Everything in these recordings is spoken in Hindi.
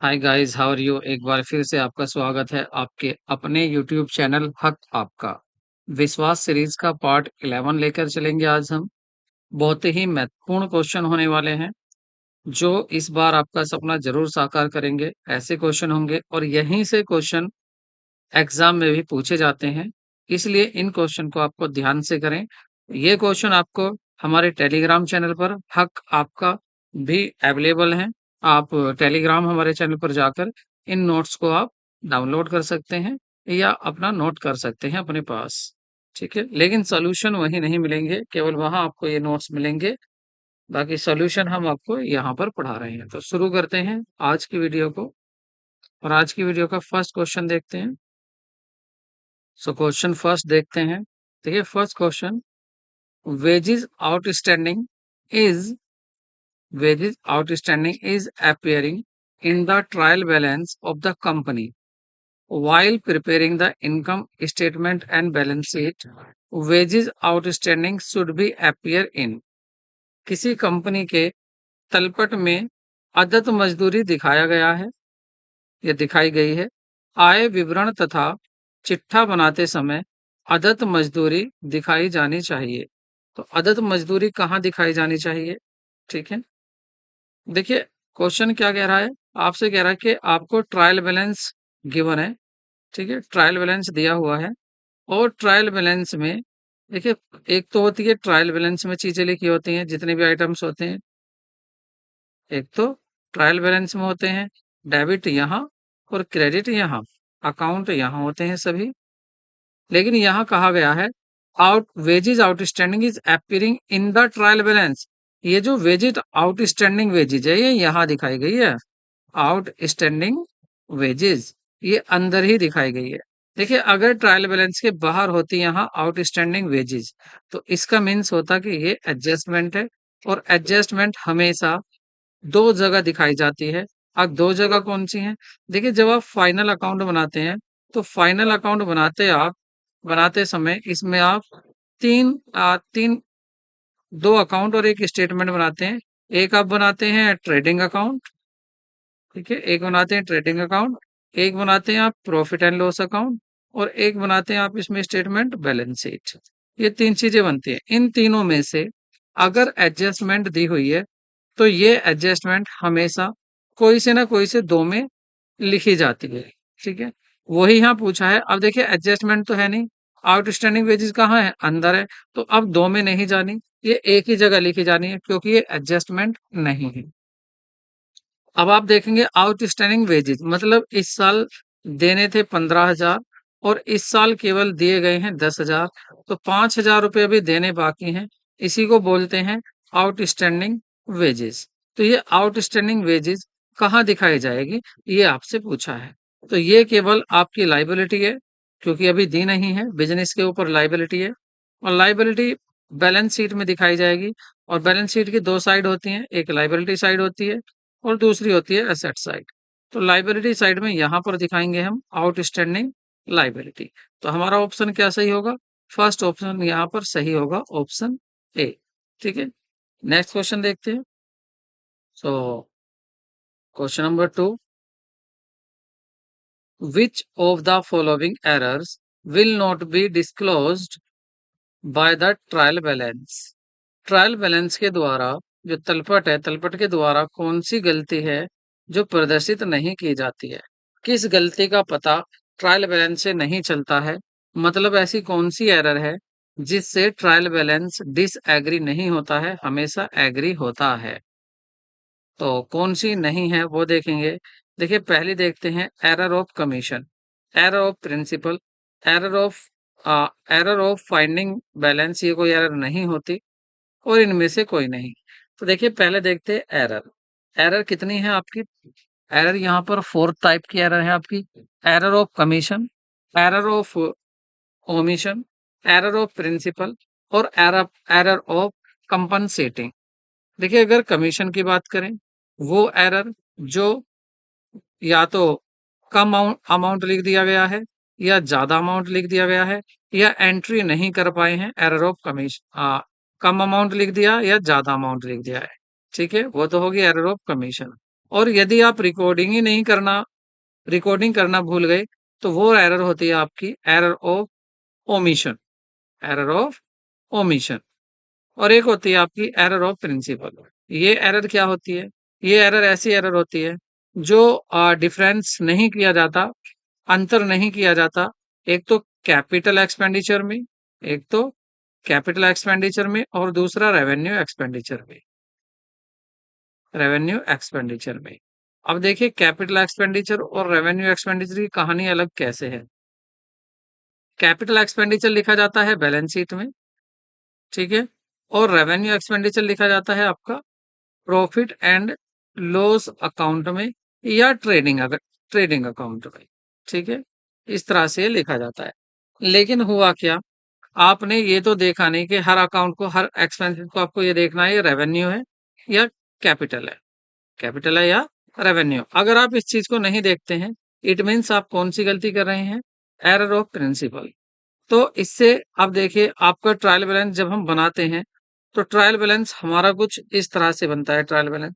Hi guys, how are you. एक बार फिर से आपका स्वागत है आपके अपने यूट्यूब चैनल हक आपका। विश्वास सीरीज का पार्ट 11 लेकर चलेंगे आज हम। बहुत ही महत्वपूर्ण क्वेश्चन होने वाले हैं जो इस बार आपका सपना जरूर साकार करेंगे। ऐसे क्वेश्चन होंगे और यहीं से क्वेश्चन एग्जाम में भी पूछे जाते हैं, इसलिए इन क्वेश्चन को आपको ध्यान से करें। ये क्वेश्चन आपको हमारे टेलीग्राम चैनल पर हक आपका भी अवेलेबल है। आप टेलीग्राम हमारे चैनल पर जाकर इन नोट्स को आप डाउनलोड कर सकते हैं या अपना नोट कर सकते हैं अपने पास। ठीक है, लेकिन सोल्यूशन वहीं नहीं मिलेंगे, केवल वहां आपको ये नोट्स मिलेंगे। बाकी सोल्यूशन हम आपको यहाँ पर पढ़ा रहे हैं। तो शुरू करते हैं आज की वीडियो को, और आज की वीडियो का फर्स्ट क्वेश्चन देखते हैं। सो क्वेश्चन फर्स्ट देखते हैं। देखिए first question, wages outstanding is wages outstanding is appearing in the trial balance of the company while preparing the income statement and balance sheet. Wages outstanding should be appear in, किसी कंपनी के तलपट में अदद मजदूरी दिखाया गया है या दिखाई गई है। आय विवरण तथा चिट्ठा बनाते समय अदद मजदूरी दिखाई जानी चाहिए। तो अदद मजदूरी कहाँ दिखाई जानी चाहिए? ठीक है, देखिए क्वेश्चन क्या कह रहा है, आपसे कह रहा है कि आपको ट्रायल बैलेंस गिवन है। ठीक है, ट्रायल बैलेंस दिया हुआ है और ट्रायल बैलेंस में देखिए एक तो होती है, ट्रायल बैलेंस में चीजें लिखी होती हैं, जितने भी आइटम्स होते हैं। एक तो ट्रायल बैलेंस में होते हैं डेबिट यहाँ और क्रेडिट यहाँ, अकाउंट यहाँ होते हैं सभी। लेकिन यहाँ कहा गया है out wages outstanding is appearing in the trial balance. ये जो वेजेज आउटस्टैंडिंग वेजेज है ये यहाँ दिखाई गई है। आउटस्टैंडिंग वेजेज ये अंदर ही दिखाई गई है। देखिए अगर ट्रायल बैलेंस के बाहर होती यहाँ आउटस्टैंडिंग वेजेज, तो इसका मीन्स होता कि ये एडजस्टमेंट है, और एडजस्टमेंट हमेशा दो जगह दिखाई जाती है। अब दो जगह कौन सी हैं? देखिए जब आप फाइनल अकाउंट बनाते हैं तो फाइनल अकाउंट बनाते समय इसमें आप तीन दो अकाउंट और एक स्टेटमेंट बनाते हैं। एक आप बनाते हैं ट्रेडिंग अकाउंट, ठीक है, एक बनाते हैं ट्रेडिंग अकाउंट, एक बनाते हैं आप प्रॉफिट एंड लॉस अकाउंट, और एक बनाते हैं आप इसमें स्टेटमेंट बैलेंस शीट। ये तीन चीजें बनती हैं। इन तीनों में से अगर एडजस्टमेंट दी हुई है तो ये एडजस्टमेंट हमेशा कोई से ना कोई से दो में लिखी जाती है। ठीक है, वही यहाँ पूछा है। अब देखिए एडजस्टमेंट तो है नहीं, आउटस्टैंडिंग वेजेस कहाँ है? अंदर है, तो अब दो में नहीं जानी, ये एक ही जगह लिखी जानी है क्योंकि ये एडजस्टमेंट नहीं है। अब आप देखेंगे आउटस्टैंडिंग वेजेस मतलब इस साल देने थे 15,000 और इस साल केवल दिए गए हैं 10,000, तो 5,000 रुपये अभी देने बाकी हैं। इसी को बोलते हैं आउटस्टैंडिंग वेजेस। तो ये आउटस्टैंडिंग वेजेस कहाँ दिखाई जाएगी, ये आपसे पूछा है। तो ये केवल आपकी लाइबिलिटी है क्योंकि अभी दी नहीं है, बिजनेस के ऊपर लाइबिलिटी है, और लाइबिलिटी बैलेंस शीट में दिखाई जाएगी। और बैलेंस शीट की दो साइड होती हैं, एक लाइबिलिटी साइड होती है और दूसरी होती है एसेट साइड। तो लाइबिलिटी साइड में यहां पर दिखाएंगे हम आउटस्टैंडिंग लाइबिलिटी। तो हमारा ऑप्शन क्या सही होगा? फर्स्ट ऑप्शन यहां पर सही होगा, ऑप्शन ए। ठीक है, नेक्स्ट क्वेश्चन देखते हैं। So question number 2, which of the following errors will not be disclosed by the trial balance? Trial balance के द्वारा जो तलपट है, तलपट के द्वारा कौन सी गलती है जो प्रदर्शित नहीं की जाती है? किस गलती का पता ट्रायल बैलेंस से नहीं चलता है? मतलब ऐसी कौन सी एरर है जिससे ट्रायल बैलेंस डिसएग्री नहीं होता है, हमेशा एग्री होता है? तो कौन सी नहीं है वो देखेंगे। देखिए पहली देखते हैं error of commission, error of principle, error of error of finding balance, ये कोई एरर नहीं होती, और इनमें से कोई नहीं। तो देखिए पहले देखते हैं एरर। एरर कितनी है आपकी? एरर यहाँ पर फोर्थ टाइप की एरर है आपकी। Error of commission, error of omission, error of principle, और एरर एरर ऑफ कंपनसेटिंग। देखिए अगर कमीशन की बात करें, वो एरर जो या तो कम अमाउंट लिख दिया गया है या ज्यादा अमाउंट लिख दिया गया है, या एंट्री नहीं कर पाए हैं, error of commission, come amount लिख दिया या ज्यादा अमाउंट लिख दिया है। ठीक है, वो तो होगी एरर ऑफ कमीशन। और यदि आप रिकॉर्डिंग करना भूल गए, तो वो एरर होती है आपकी error of omission, error of omission. और एक होती है आपकी एरर ऑफ प्रिंसिपल। ये एरर क्या होती है? ये एरर ऐसी एरर होती है जो डिफरेंस नहीं किया जाता, अंतर नहीं किया जाता, एक तो कैपिटल एक्सपेंडिचर में, एक तो कैपिटल एक्सपेंडिचर में, और दूसरा रेवेन्यू एक्सपेंडिचर में। अब देखिए कैपिटल एक्सपेंडिचर और रेवेन्यू एक्सपेंडिचर की कहानी अलग कैसे है। कैपिटल एक्सपेंडिचर लिखा जाता है बैलेंस शीट में, ठीक है, और रेवेन्यू एक्सपेंडिचर लिखा जाता है आपका प्रॉफिट एंड लॉस अकाउंट में या ट्रेडिंग अकाउंट में, ठीक है, इस तरह से लिखा जाता है। लेकिन हुआ क्या, आपने ये तो देखा नहीं कि हर अकाउंट को, हर एक्सपेंसेस को आपको ये देखना है ये रेवेन्यू है या कैपिटल है, कैपिटल है या रेवेन्यू। अगर आप इस चीज को नहीं देखते हैं, इट मीन्स आप कौन सी गलती कर रहे हैं, एरर ऑफ प्रिंसिपल। तो इससे अब देखिए आपका ट्रायल बैलेंस जब हम बनाते हैं, तो ट्रायल बैलेंस हमारा कुछ इस तरह से बनता है। ट्रायल बैलेंस,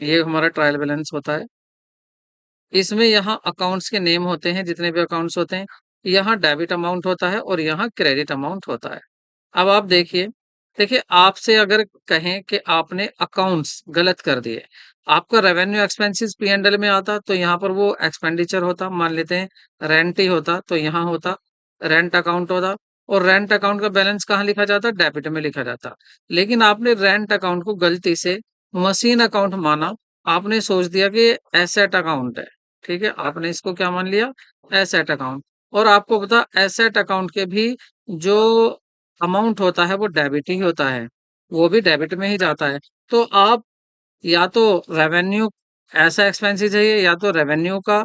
ये हमारा ट्रायल बैलेंस होता है। इसमें यहाँ अकाउंट्स के नेम होते हैं, जितने भी अकाउंट्स होते हैं, यहाँ डेबिट अमाउंट होता है और यहाँ क्रेडिट अमाउंट होता है। अब आप देखिए, देखिए आपसे अगर कहें कि आपने अकाउंट्स गलत कर दिए, आपका revenue expenses P and L में आता तो यहाँ पर वो एक्सपेंडिचर होता, मान लेते हैं रेंट ही होता, तो यहाँ होता रेंट अकाउंट होता, और रेंट अकाउंट का बैलेंस कहाँ लिखा जाता, डेबिट में लिखा जाता। लेकिन आपने रेंट अकाउंट को गलती से मशीन अकाउंट माना, आपने सोच दिया कि एसेट अकाउंट है, ठीक है, आपने इसको क्या मान लिया, एसेट अकाउंट। और आपको पता एसेट अकाउंट के भी जो अमाउंट होता है वो डेबिट ही होता है, वो भी डेबिट में ही जाता है। तो आप या तो रेवेन्यू, ऐसा एक्सपेंसेस है ये, या तो रेवेन्यू का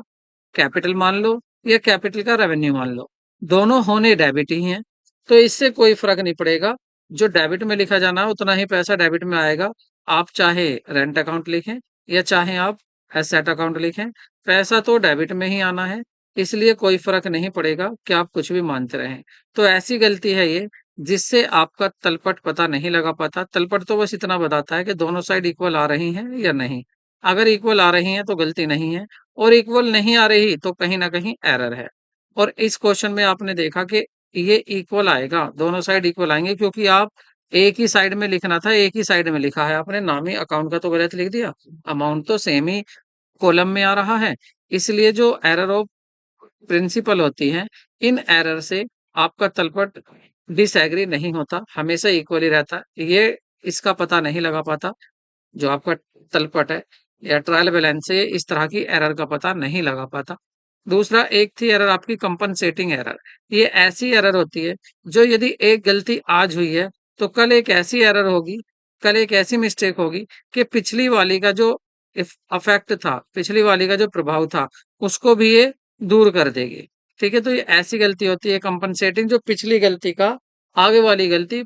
कैपिटल मान लो या कैपिटल का रेवेन्यू मान लो, दोनों होने डेबिट ही हैं। तो इससे कोई फर्क नहीं पड़ेगा, जो डेबिट में लिखा जाना है उतना ही पैसा डेबिट में आएगा। आप चाहे रेंट अकाउंट लिखें या चाहे आप एसेट अकाउंट लिखें, पैसा तो डेबिट में ही आना है। इसलिए कोई फर्क नहीं पड़ेगा कि आप कुछ भी मानते रहें। तो ऐसी गलती है ये, जिससे आपका तलपट पता नहीं लगा पाता। तलपट तो बस इतना बताता है कि दोनों साइड इक्वल आ रही हैं या नहीं। अगर इक्वल आ रही हैं तो गलती नहीं है, और इक्वल नहीं आ रही तो कहीं ना कहीं एरर है। और इस क्वेश्चन में आपने देखा कि ये इक्वल आएगा, दोनों साइड इक्वल आएंगे, क्योंकि आप एक ही साइड में लिखना था, एक ही साइड में लिखा है आपने, नाम ही अकाउंट का तो गलत लिख दिया, अमाउंट तो सेम ही कॉलम में आ रहा है। इसलिए जो एरर ऑफ प्रिंसिपल होती है, इन एरर से आपका तलपट डिसएग्री नहीं होता, हमेशा इक्वल ही रहता है। ये इसका पता नहीं लगा पाता, जो आपका तलपट है या ट्रायल बैलेंस से इस तरह की एरर का पता नहीं लगा पाता। दूसरा एक थी एरर आपकी कंपनसेटिंग एरर। ये ऐसी एरर होती है जो यदि एक गलती आज हुई है, तो कल एक ऐसी एरर होगी, कल एक ऐसी मिस्टेक होगी कि पिछली वाली का जो अफेक्ट था, पिछली वाली का जो प्रभाव था, उसको भी ये दूर कर देगी। ठीक है, तो ये ऐसी गलती होती है कंपनसेटिंग, जो पिछली गलती का आगे वाली गलती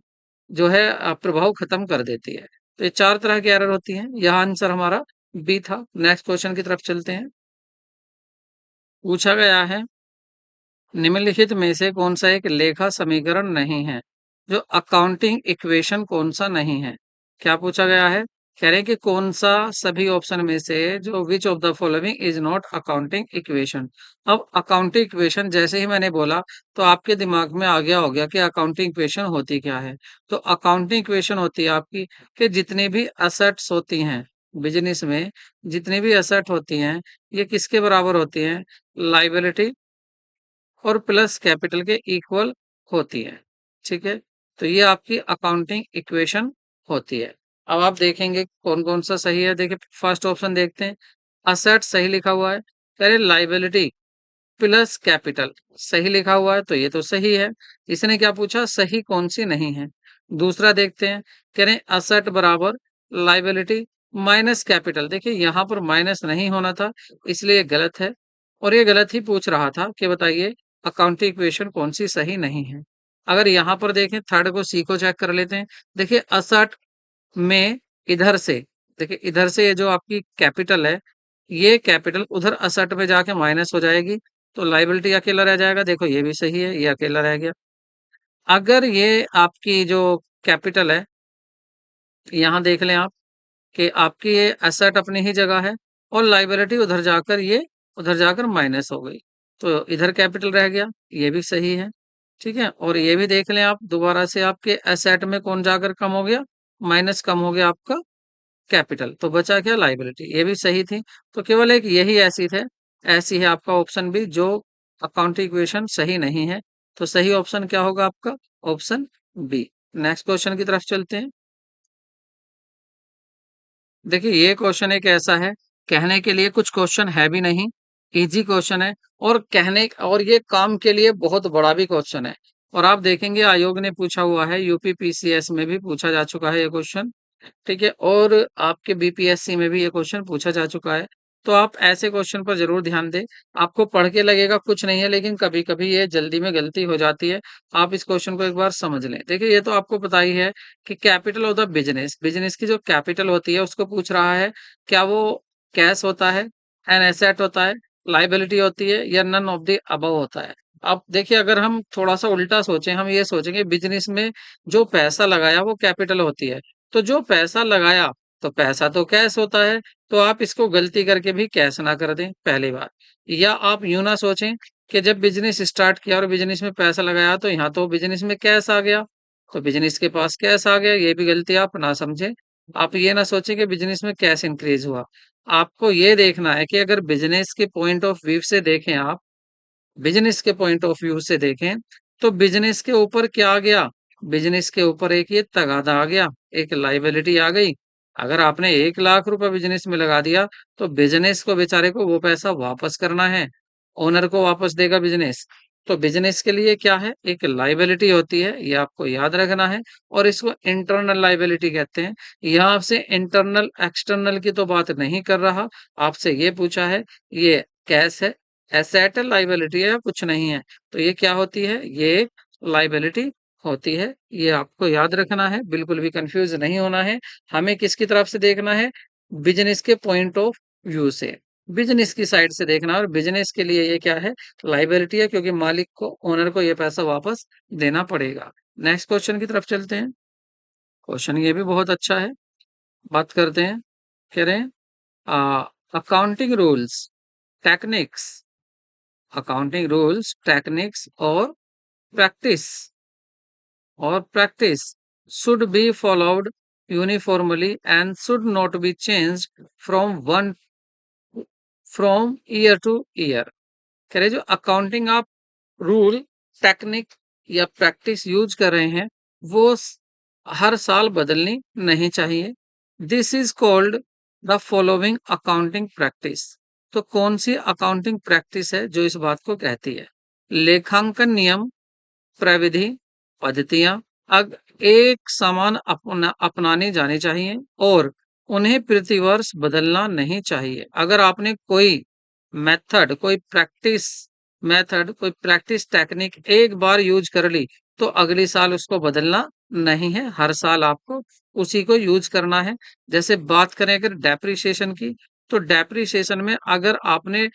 जो है प्रभाव खत्म कर देती है। तो ये 4 तरह की एरर होती हैं। यहाँ आंसर हमारा बी था। नेक्स्ट क्वेश्चन की तरफ चलते हैं। पूछा गया है, निम्नलिखित में से कौन सा एक लेखा समीकरण नहीं है, जो अकाउंटिंग इक्वेशन कौन सा नहीं है। क्या पूछा गया है, कह रहे हैं कि कौन सा सभी ऑप्शन में से जो which of the following is not accounting equation. अब अकाउंटिंग इक्वेशन जैसे ही मैंने बोला, तो आपके दिमाग में आ गया हो गया कि अकाउंटिंग इक्वेशन होती क्या है। तो अकाउंटिंग इक्वेशन होती है आपकी कि जितनी भी असेट्स होती हैं बिजनेस में, जितनी भी असेट होती हैं, ये किसके बराबर होती हैं, लाइबिलिटी और प्लस कैपिटल के इक्वल होती है। ठीक है, तो ये आपकी अकाउंटिंग इक्वेशन होती है। अब आप देखेंगे कौन कौन सा सही है। देखिए फर्स्ट ऑप्शन देखते हैं, असेट सही लिखा हुआ है, कह रहे लाइबिलिटी प्लस कैपिटल सही लिखा हुआ है, तो ये तो सही है। इसने क्या पूछा, सही कौन सी नहीं है। दूसरा देखते हैं, कह रहे असेट बराबर लाइबिलिटी माइनस कैपिटल। देखिए यहाँ पर माइनस नहीं होना था, इसलिए ये गलत है। और ये गलत ही पूछ रहा था कि बताइए अकाउंटिंग इक्वेशन कौन सी सही नहीं है। अगर यहाँ पर देखें, थर्ड को सी को चेक कर लेते हैं। देखिए असेट में इधर से, देखिए इधर से ये जो आपकी कैपिटल है, ये कैपिटल उधर असेट में जाके माइनस हो जाएगी, तो लाइबिलिटी अकेला रह जाएगा। देखो ये भी सही है, ये अकेला रह गया। अगर ये आपकी जो कैपिटल है, यहाँ देख लें आप, कि आपकी ये एसेट अपनी ही जगह है और लाइबिलिटी उधर जाकर माइनस हो गई। तो इधर कैपिटल रह गया, ये भी सही है। ठीक है? और ये भी देख लें आप दोबारा से आपके एसेट में कौन जाकर कम हो गया? माइनस कम हो गया आपका कैपिटल। तो बचा क्या? लायबिलिटी। ये भी सही थी। तो केवल एक यही ऐसी है आपका ऑप्शन बी जो अकाउंटिंग इक्वेशन सही नहीं है। तो सही ऑप्शन क्या होगा आपका? Option B. नेक्स्ट क्वेश्चन की तरफ चलते हैं। देखिए ये क्वेश्चन एक ऐसा है, कहने के लिए कुछ क्वेश्चन है भी नहीं, इजी क्वेश्चन है और और ये काम के लिए बहुत बड़ा भी क्वेश्चन है। और आप देखेंगे आयोग ने पूछा हुआ है, यूपी पीसीएस में भी पूछा जा चुका है ये क्वेश्चन। ठीक है? और आपके बीपीएससी में भी ये क्वेश्चन पूछा जा चुका है। तो आप ऐसे क्वेश्चन पर ज़रूर ध्यान दें। आपको पढ़ के लगेगा कुछ नहीं है, लेकिन कभी-कभी ये जल्दी में गलती हो जाती है। आप इस क्वेश्चन को एक बार समझ लें। देखिए ये तो आपको पता ही है कि capital of the business, business की जो कैपिटल होती है उसको पूछ रहा है, क्या वो कैश होता है, एन एसेट होता है, लायबिलिटी होती है या नन ऑफ द अबव होता है। अब देखिए अगर हम थोड़ा-सा उल्टा सोचें, हम ये सोचेंगे बिज़नेस में जो पैसा लगाया वो कैपिटल होती है। तो जो पैसा लगाया तो पैसा तो कैश होता है, तो आप इसको गलती करके भी कैश ना कर दें, पहली बात। या आप यूं ना सोचें कि जब बिजनेस स्टार्ट किया और बिजनेस में पैसा लगाया तो यहाँ तो बिजनेस में कैश आ गया, तो बिजनेस के पास कैश आ गया, ये भी गलती आप ना समझें। आप ये ना सोचें कि बिजनेस में कैश इंक्रीज हुआ। आपको ये देखना है कि अगर बिजनेस के पॉइंट ऑफ व्यू से देखें आप, बिजनेस के पॉइंट ऑफ व्यू से देखें तो बिजनेस के ऊपर क्या आ गया? बिजनेस के ऊपर एक ये तगादा आ गया, एक लायबिलिटी आ गई। अगर आपने 1 लाख रुपए बिजनेस में लगा दिया तो बिजनेस को बेचारे को वो पैसा वापस करना है, ओनर को वापस देगा बिजनेस। तो बिजनेस के लिए क्या है? एक लायबिलिटी होती है, ये आपको याद रखना है। और इसको इंटरनल लायबिलिटी कहते हैं। यहाँ आपसे इंटरनल एक्सटर्नल की तो बात नहीं कर रहा, आपसे ये पूछा है ये कैश है, एसेट है, लायबिलिटी है या कुछ नहीं है। तो ये क्या होती है? ये एक लायबिलिटी होती है। ये आपको याद रखना है, बिल्कुल भी कंफ्यूज नहीं होना है। हमें किसकी तरफ से देखना है? बिजनेस के पॉइंट ऑफ व्यू से, बिजनेस की साइड से देखना है। और बिजनेस के लिए ये क्या है? लायबिलिटी है, क्योंकि मालिक को, ओनर को ये पैसा वापस देना पड़ेगा। नेक्स्ट क्वेश्चन की तरफ चलते हैं। क्वेश्चन ये भी बहुत अच्छा है। बात करते हैं, कह रहे हैं accounting rules, techniques, accounting rules, techniques practice practice should be followed uniformly and should not be changed from year to year। कह रहे जो अकाउंटिंग आप रूल, टेक्निक या प्रैक्टिस यूज कर रहे हैं वो हर साल बदलनी नहीं चाहिए। This is called the following accounting practice. तो कौन सी अकाउंटिंग प्रैक्टिस है जो इस बात को कहती है? लेखांकन नियम, प्रविधि, पद्धतियां अग एक समान अपनानी जानी चाहिए और उन्हें प्रतिवर्ष बदलना नहीं चाहिए। अगर आपने कोई प्रैक्टिस टेक्निक एक बार यूज कर ली तो अगली साल उसको बदलना नहीं है, हर साल आपको उसी को यूज करना है। जैसे बात करें अगर डेप्रिसिएशन की, तो डेप्रिसिएशन में अगर आपने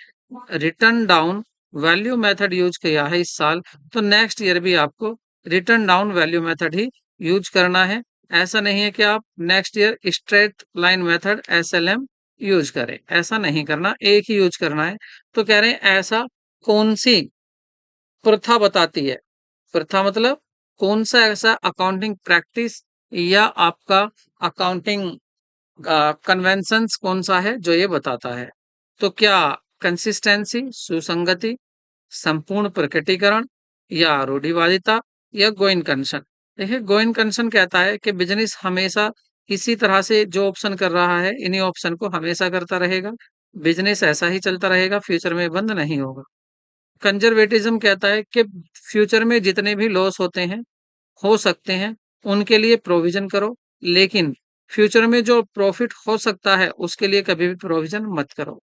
return down value method use किया है इस साल, तो नेक्स्ट ईयर भी आपको रिटर्न डाउन वैल्यू मेथड ही यूज करना है। ऐसा नहीं है कि आप next year straight line method SLM use करें, ऐसा नहीं करना, एक ही यूज करना है। तो कह रहे हैं ऐसा कौन सी प्रथा बताती है? प्रथा मतलब कौन सा ऐसा अकाउंटिंग प्रैक्टिस या आपका अकाउंटिंग कन्वेंशंस कौन सा है जो ये बताता है? तो क्या कंसिस्टेंसी, सुसंगति, संपूर्ण प्रकटीकरण या रूढ़िवादिता या गोइन कंसन? देखिए गोइन कंसन कहता है कि बिजनेस हमेशा इसी तरह से जो ऑप्शन कर रहा है इन्हीं ऑप्शन को हमेशा करता रहेगा, बिजनेस ऐसा ही चलता रहेगा, फ्यूचर में बंद नहीं होगा। कंजर्वेटिज्म कहता है कि फ्यूचर में जितने भी लॉस होते हैं, हो सकते हैं, उनके लिए प्रोविजन करो, लेकिन फ्यूचर में जो प्रॉफिट हो सकता है उसके लिए कभी भी प्रोविजन मत करो।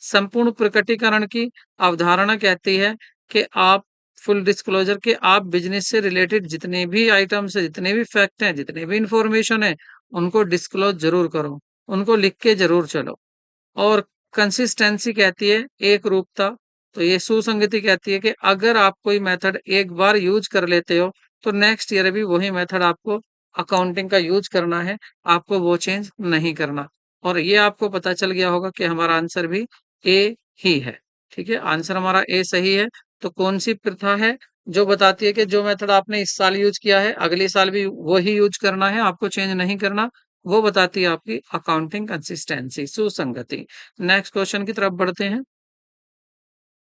संपूर्ण प्रकटीकरण की अवधारणा कहती है कि आप फुल डिस्क्लोजर के आप बिजनेस से रिलेटेड जितने भी आइटम्स है, जितने भी फैक्ट हैं, जितने भी इंफॉर्मेशन है, उनको डिस्क्लोज जरूर करो, उनको लिख के जरूर चलो। और कंसिस्टेंसी कहती है एक रूपता, तो ये सुसंगति कहती है कि अगर आप कोई मेथड एक बार यूज कर लेते हो तो नेक्स्ट ईयर भी वही मेथड आपको अकाउंटिंग का यूज करना है, आपको वो चेंज नहीं करना। और ये आपको पता चल गया होगा कि हमारा आंसर भी ए ही है। ठीक है, आंसर हमारा ए सही है। तो कौन सी प्रथा है जो बताती है कि जो मेथड आपने इस साल यूज किया है अगले साल भी वही यूज करना है, आपको चेंज नहीं करना, वो बताती है आपकी अकाउंटिंग कंसिस्टेंसी, सुसंगति। नेक्स्ट क्वेश्चन की तरफ बढ़ते हैं।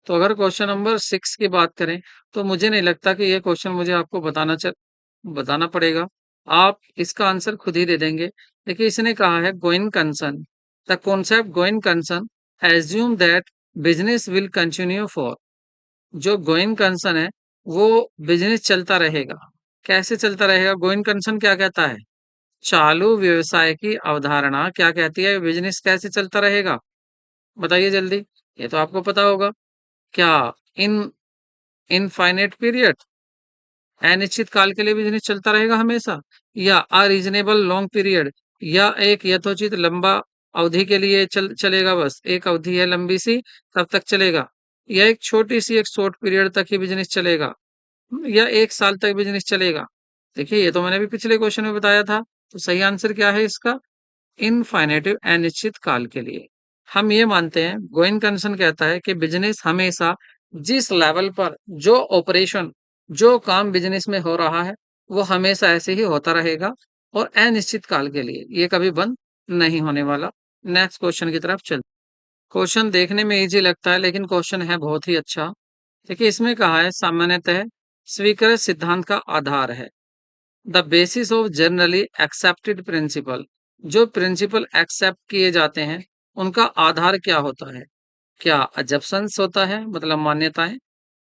तो अगर क्वेश्चन नंबर 6 की बात करें तो मुझे नहीं लगता कि ये क्वेश्चन मुझे आपको बताना पड़ेगा, आप इसका आंसर खुद ही दे देंगे। देखिए इसने कहा है going concern, the concept going concern assume that business will continue for. जो गोइंग कंसर्न है वो बिजनेस चलता रहेगा। कैसे चलता रहेगा? गोइंग कंसर्न क्या कहता है? चालू व्यवसाय की अवधारणा क्या कहती है? बिजनेस कैसे चलता रहेगा? बताइए जल्दी। ये तो आपको पता होगा। क्या इन इनफाइनेट पीरियड, अनिश्चित काल के लिए बिजनेस चलता रहेगा हमेशा, या अरीजनेबल लॉन्ग पीरियड, या एक यथोचित लंबा अवधि के लिए चलेगा, बस एक अवधि है लंबी सी तब तक चलेगा, या एक छोटी सी एक शॉर्ट पीरियड तक ही बिजनेस चलेगा, या एक साल तक बिजनेस चलेगा। देखिए ये तो मैंने भी पिछले क्वेश्चन में बताया था। तो सही आंसर क्या है इसका? इनफाइनेटिव अनिश्चित काल के लिए। हम ये मानते हैं, गोइंग कंसर्न कहता है कि बिजनेस हमेशा जिस लेवल पर जो ऑपरेशन जो काम बिजनेस में हो रहा है वो हमेशा ऐसे ही होता रहेगा और अनिश्चित काल के लिए, ये कभी बंद नहीं होने वाला। नेक्स्ट क्वेश्चन की तरफ चल। क्वेश्चन देखने में इजी लगता है लेकिन क्वेश्चन है बहुत ही अच्छा। देखिए इसमें कहा है सामान्यतः स्वीकृत सिद्धांत का आधार है, the basis of generally accepted principal. जो प्रिंसिपल एक्सेप्ट किए जाते हैं उनका आधार क्या होता है? क्या अजम्पशंस होता है, मतलब मान्यताएं,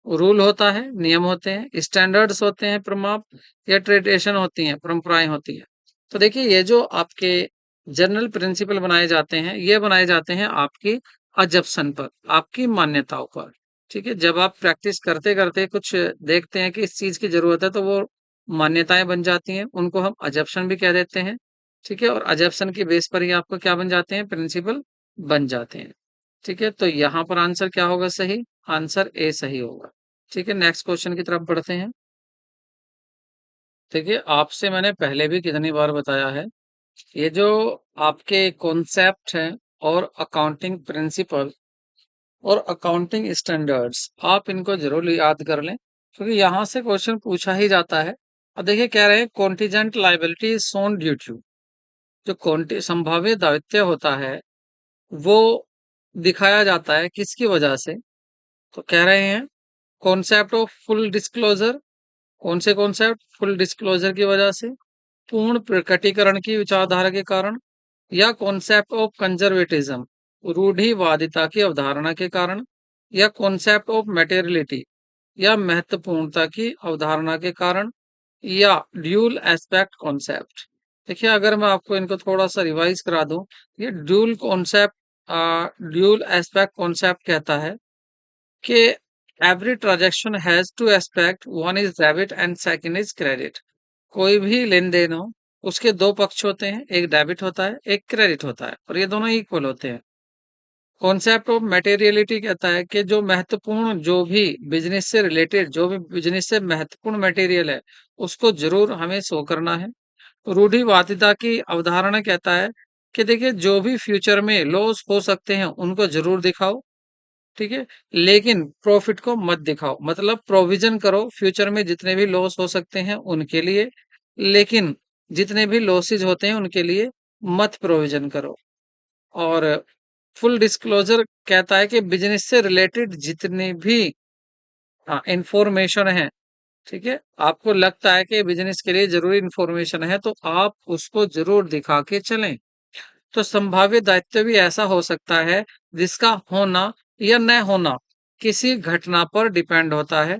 रूल होता है, नियम होते हैं, स्टैंडर्ड्स होते हैं, प्रमाप, या ट्रेडिशन होती हैं, परंपराएं होती हैं। तो देखिए ये जो आपके जनरल प्रिंसिपल बनाए जाते हैं ये बनाए जाते हैं आपकी अजम्पशन पर, आपकी मान्यताओं पर। ठीक है, जब आप प्रैक्टिस करते करते कुछ देखते हैं कि इस चीज की जरूरत है तो वो मान्यताएं बन जाती हैं, उनको हम अजम्पशन भी कह देते हैं। ठीक है, और अजम्पशन की बेस पर ही आपको क्या बन जाते हैं? प्रिंसिपल बन जाते हैं। ठीक है, तो यहाँ पर आंसर क्या होगा सही? आंसर ए सही होगा। ठीक है, नेक्स्ट क्वेश्चन की तरफ बढ़ते हैं। देखिए आपसे मैंने पहले भी कितनी बार बताया है, ये जो आपके कॉन्सेप्ट हैं और अकाउंटिंग प्रिंसिपल और अकाउंटिंग स्टैंडर्ड्स, आप इनको जरूर याद कर लें क्योंकि यहाँ से क्वेश्चन पूछा ही जाता है। अब देखिए कह रहे हैं contingent liability is soon due to. जो संभाव्य दायित्व होता है वो दिखाया जाता है किसकी वजह से? तो कह रहे हैं कॉन्सेप्ट ऑफ फुल डिस्क्लोजर। कौन से कॉन्सेप्ट? फुल डिस्क्लोजर की वजह से, पूर्ण प्रकटीकरण की विचारधारा के कारण, या कॉन्सेप्ट ऑफ कंजर्वेटिज्म, रूढ़िवादिता की अवधारणा के कारण, या कॉन्सेप्ट ऑफ मटेरियलिटी, या महत्वपूर्णता की अवधारणा के कारण, या ड्यूल एस्पेक्ट कॉन्सेप्ट। देखिए अगर मैं आपको इनको थोड़ा सा रिवाइज करा दूं, ये ड्यूल एस्पेक्ट कॉन्सेप्ट कहता है कि every transaction has to aspect, one is debit and second is credit. कोई भी लेन देन हो उसके दो पक्ष होते हैं, एक डेबिट होता है एक क्रेडिट होता है, और ये दोनों इक्वल होते हैं। कॉन्सेप्ट ऑफ मटेरियलिटी कहता है कि जो महत्वपूर्ण, जो भी बिजनेस से रिलेटेड, जो भी बिजनेस से महत्वपूर्ण मटेरियल है उसको जरूर हमें शो करना है। रूढ़िवादिता की अवधारणा कहता है कि देखिए जो भी फ्यूचर में लॉस हो सकते हैं उनको जरूर दिखाओ। ठीक है, लेकिन प्रॉफिट को मत दिखाओ, मतलब प्रोविजन करो फ्यूचर में जितने भी लॉस हो सकते हैं उनके लिए, लेकिन जितने भी लॉसेज होते हैं उनके लिए मत प्रोविजन करो। और फुल डिस्क्लोजर कहता है कि बिजनेस से रिलेटेड जितनी भी इंफॉर्मेशन है, ठीक है, आपको लगता है कि बिजनेस के लिए जरूरी इंफॉर्मेशन है तो आप उसको जरूर दिखा के चलें। तो संभावित दायित्व भी ऐसा हो सकता है जिसका होना या न होना किसी घटना पर डिपेंड होता है।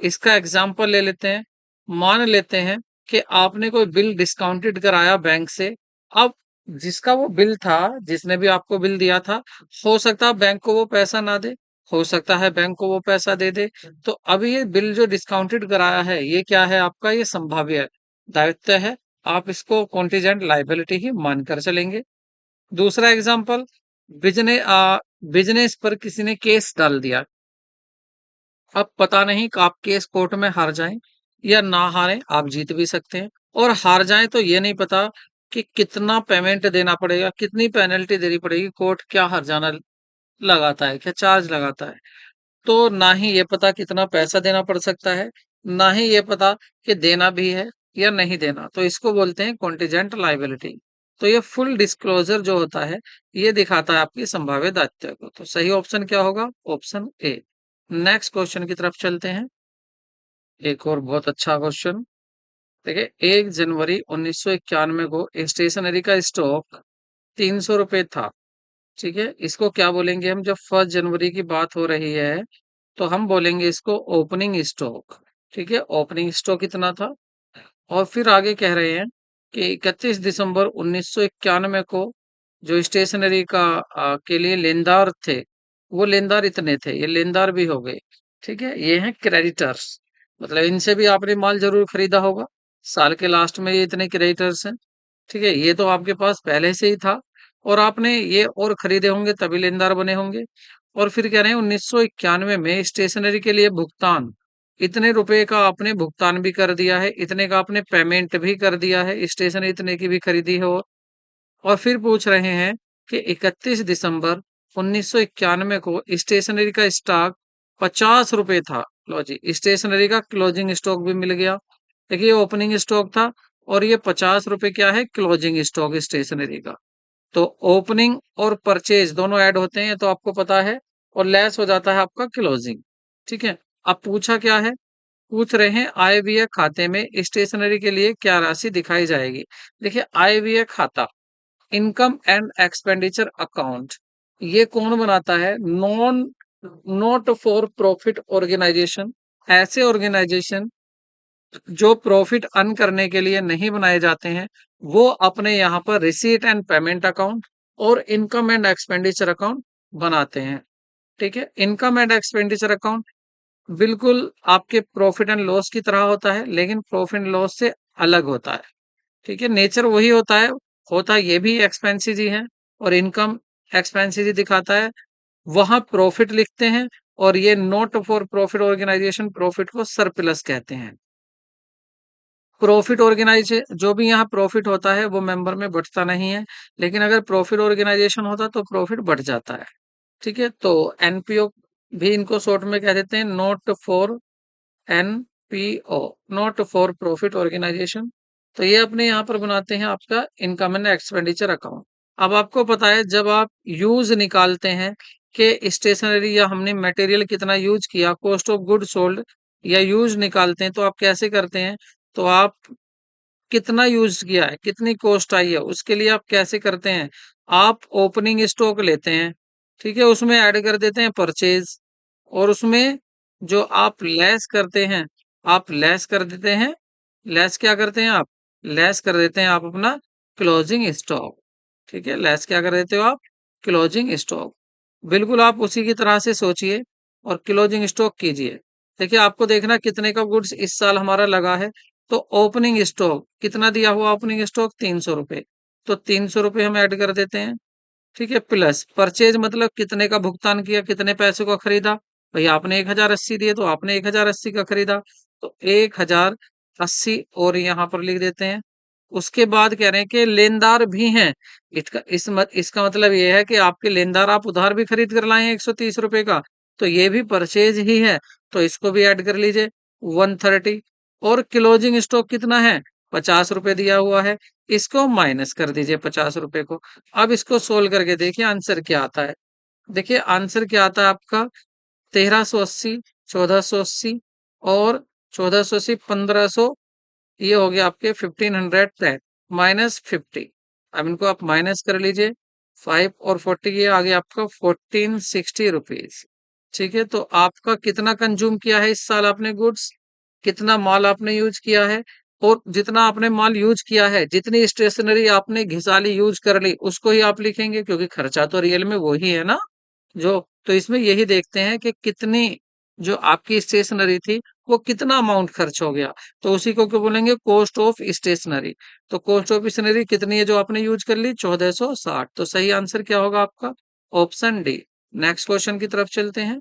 इसका एग्जाम्पल ले लेते हैं। मान लेते हैं कि आपने कोई बिल डिस्काउंटेड कराया बैंक से। अब जिसका वो बिल था, जिसने भी आपको बिल दिया था, हो सकता है बैंक को वो पैसा ना दे, हो सकता है बैंक को वो पैसा दे दे। तो अब ये बिल जो डिस्काउंटेड कराया है ये क्या है आपका? ये संभाव्य दायित्व है। आप इसको कॉन्टीजेंट लाइबिलिटी ही मानकर चलेंगे। दूसरा एग्जाम्पल, बिजनेस बिजनेस पर किसी ने केस डाल दिया। अब पता नहीं कि आप केस कोर्ट में हार जाएं या ना हारें, आप जीत भी सकते हैं, और हार जाएं तो ये नहीं पता कि कितना पेमेंट देना पड़ेगा, कितनी पेनल्टी देनी पड़ेगी, कोर्ट क्या हर्जाना लगाता है, क्या चार्ज लगाता है। तो ना ही ये पता कितना पैसा देना पड़ सकता है, ना ही ये पता कि देना भी है या नहीं देना। तो इसको बोलते हैं कॉन्टिजेंट लायबिलिटी। तो ये फुल डिस्क्लोजर जो होता है, ये दिखाता है आपकी संभावित दायित्व को। तो सही ऑप्शन क्या होगा? Option A. नेक्स्ट क्वेश्चन की तरफ चलते हैं। एक और बहुत अच्छा क्वेश्चन। देखिए, 1 जनवरी 1991 को स्टेशनरी का स्टॉक 300 रुपये था। ठीक है, इसको क्या बोलेंगे हम? जब 1 जनवरी की बात हो रही है तो हम बोलेंगे इसको ओपनिंग स्टॉक। ठीक है, ओपनिंग स्टॉक कितना था? और फिर आगे कह रहे हैं कि 31 दिसंबर 1991 को जो स्टेशनरी का के लिए लेनदार थे, वो लेनदार इतने थे। ये लेनदार भी हो गए। ठीक है, ये हैं क्रेडिटर्स, मतलब इनसे भी आपने माल जरूर खरीदा होगा। साल के लास्ट में ये इतने क्रेडिटर्स हैं। ठीक है, ये तो आपके पास पहले से ही था और आपने ये और खरीदे होंगे तभी लेनदार बने होंगे। और फिर कह रहे हैं 1991 में स्टेशनरी के लिए भुगतान, इतने रुपए का आपने भुगतान भी कर दिया है, इतने का आपने पेमेंट भी कर दिया है, स्टेशनरी इतने की भी खरीदी है। और फिर पूछ रहे हैं कि 31 दिसंबर 1991 को स्टेशनरी का स्टॉक 50 रुपए था। लो जी, स्टेशनरी का क्लोजिंग स्टॉक भी मिल गया। देखिए, ओपनिंग स्टॉक था और ये 50 रुपए क्या है? क्लोजिंग स्टॉक स्टेशनरी का। तो ओपनिंग और परचेज दोनों ऐड होते हैं तो आपको पता है, और लेस हो जाता है आपका क्लोजिंग। ठीक है, अब पूछा क्या है? पूछ रहे हैं आय व्यय खाते में स्टेशनरी के लिए क्या राशि दिखाई जाएगी। देखिए, आय व्यय खाता, इनकम एंड एक्सपेंडिचर अकाउंट, ये कौन बनाता है? Not for profit organisation. ऐसे ऑर्गेनाइजेशन जो प्रॉफिट अर्न करने के लिए नहीं बनाए जाते हैं, वो अपने यहाँ पर रिसीट एंड पेमेंट अकाउंट और इनकम एंड एक्सपेंडिचर अकाउंट बनाते हैं। ठीक है, इनकम एंड एक्सपेंडिचर अकाउंट बिल्कुल आपके प्रॉफिट एंड लॉस की तरह होता है, लेकिन प्रॉफिट एंड लॉस से अलग होता है। ठीक है, नेचर वही होता है। होता ये भी एक्सपेंसेस ही है और इनकम एक्सपेंसेस ही दिखाता है। वहां प्रॉफिट लिखते हैं और ये not for profit organisation profit को सरप्लस कहते हैं। प्रॉफिट ऑर्गेनाइजेशन जो भी यहाँ प्रॉफिट होता है वो मेंबर में बढ़ता नहीं है, लेकिन अगर प्रॉफिट ऑर्गेनाइजेशन होता तो प्रॉफिट बढ़ जाता है। ठीक है, तो एनपीओ भी इनको शॉर्ट में कह देते हैं, not for NPO, not for profit organisation. तो ये अपने यहाँ पर बनाते हैं आपका इनकम एंड एक्सपेंडिचर अकाउंट। अब आपको पता है जब आप यूज निकालते हैं कि स्टेशनरी या हमने मटेरियल कितना यूज किया, कॉस्ट ऑफ गुड सोल्ड या यूज निकालते हैं तो आप कैसे करते हैं? तो आप कितना यूज किया है, कितनी कॉस्ट आई है, उसके लिए आप कैसे करते हैं? आप ओपनिंग स्टॉक लेते हैं, ठीक है, उसमें ऐड कर देते हैं परचेज, और उसमें जो आप लेस करते हैं, आप लेस कर देते हैं, लेस क्या करते हैं आप? लेस कर देते हैं आप अपना क्लोजिंग स्टॉक। ठीक है, लेस क्या कर देते हो आप? Closing stock. बिल्कुल आप उसी की तरह से सोचिए और क्लोजिंग स्टॉक कीजिए। देखिए, आपको देखना कितने का गुड्स इस साल हमारा लगा है। तो ओपनिंग स्टॉक कितना दिया हुआ? ओपनिंग स्टॉक 300 रुपए। तो 300 रुपए हम ऐड कर देते हैं। ठीक है, प्लस परचेज मतलब कितने का भुगतान किया, कितने पैसे को खरीदा। भाई आपने 1080 दिए तो आपने 1080 का खरीदा, तो 1080 और यहाँ पर लिख देते हैं। उसके बाद कह रहे हैं कि लेनदार भी हैं। इसका मतलब ये है कि आपके लेनदार आप उधार भी खरीद कर लाए हैं 130 रुपए का, तो ये भी परचेज ही है, तो इसको भी ऐड कर लीजिए 130। और क्लोजिंग स्टॉक कितना है? 50 रुपए दिया हुआ है, इसको माइनस कर दीजिए 50 रुपए को। अब इसको सोल्व करके देखिए आंसर क्या आता है। देखिए आंसर क्या आता है आपका? 1380, 1480 और 1480, 1500, ये हो गया आपके 1510 -50। अब इनको आप माइनस कर लीजिए, 5 और 40, ये आ गया आपका 1460 रुपीज। ठीक है, तो आपका कितना कंज्यूम किया है इस साल आपने गुड्स, कितना माल आपने यूज किया है, और जितना आपने माल यूज किया है, जितनी स्टेशनरी आपने घिसाली यूज कर ली, उसको ही आप लिखेंगे, क्योंकि खर्चा तो रियल में वही है ना। जो तो इसमें यही देखते हैं कि कितनी जो आपकी स्टेशनरी थी वो कितना अमाउंट खर्च हो गया, तो उसी को क्या बोलेंगे? Cost of stationery. तो कॉस्ट ऑफ स्टेशनरी कितनी है जो आपने यूज कर ली? 1460। तो सही आंसर क्या होगा आपका? Option D. नेक्स्ट क्वेश्चन की तरफ चलते हैं।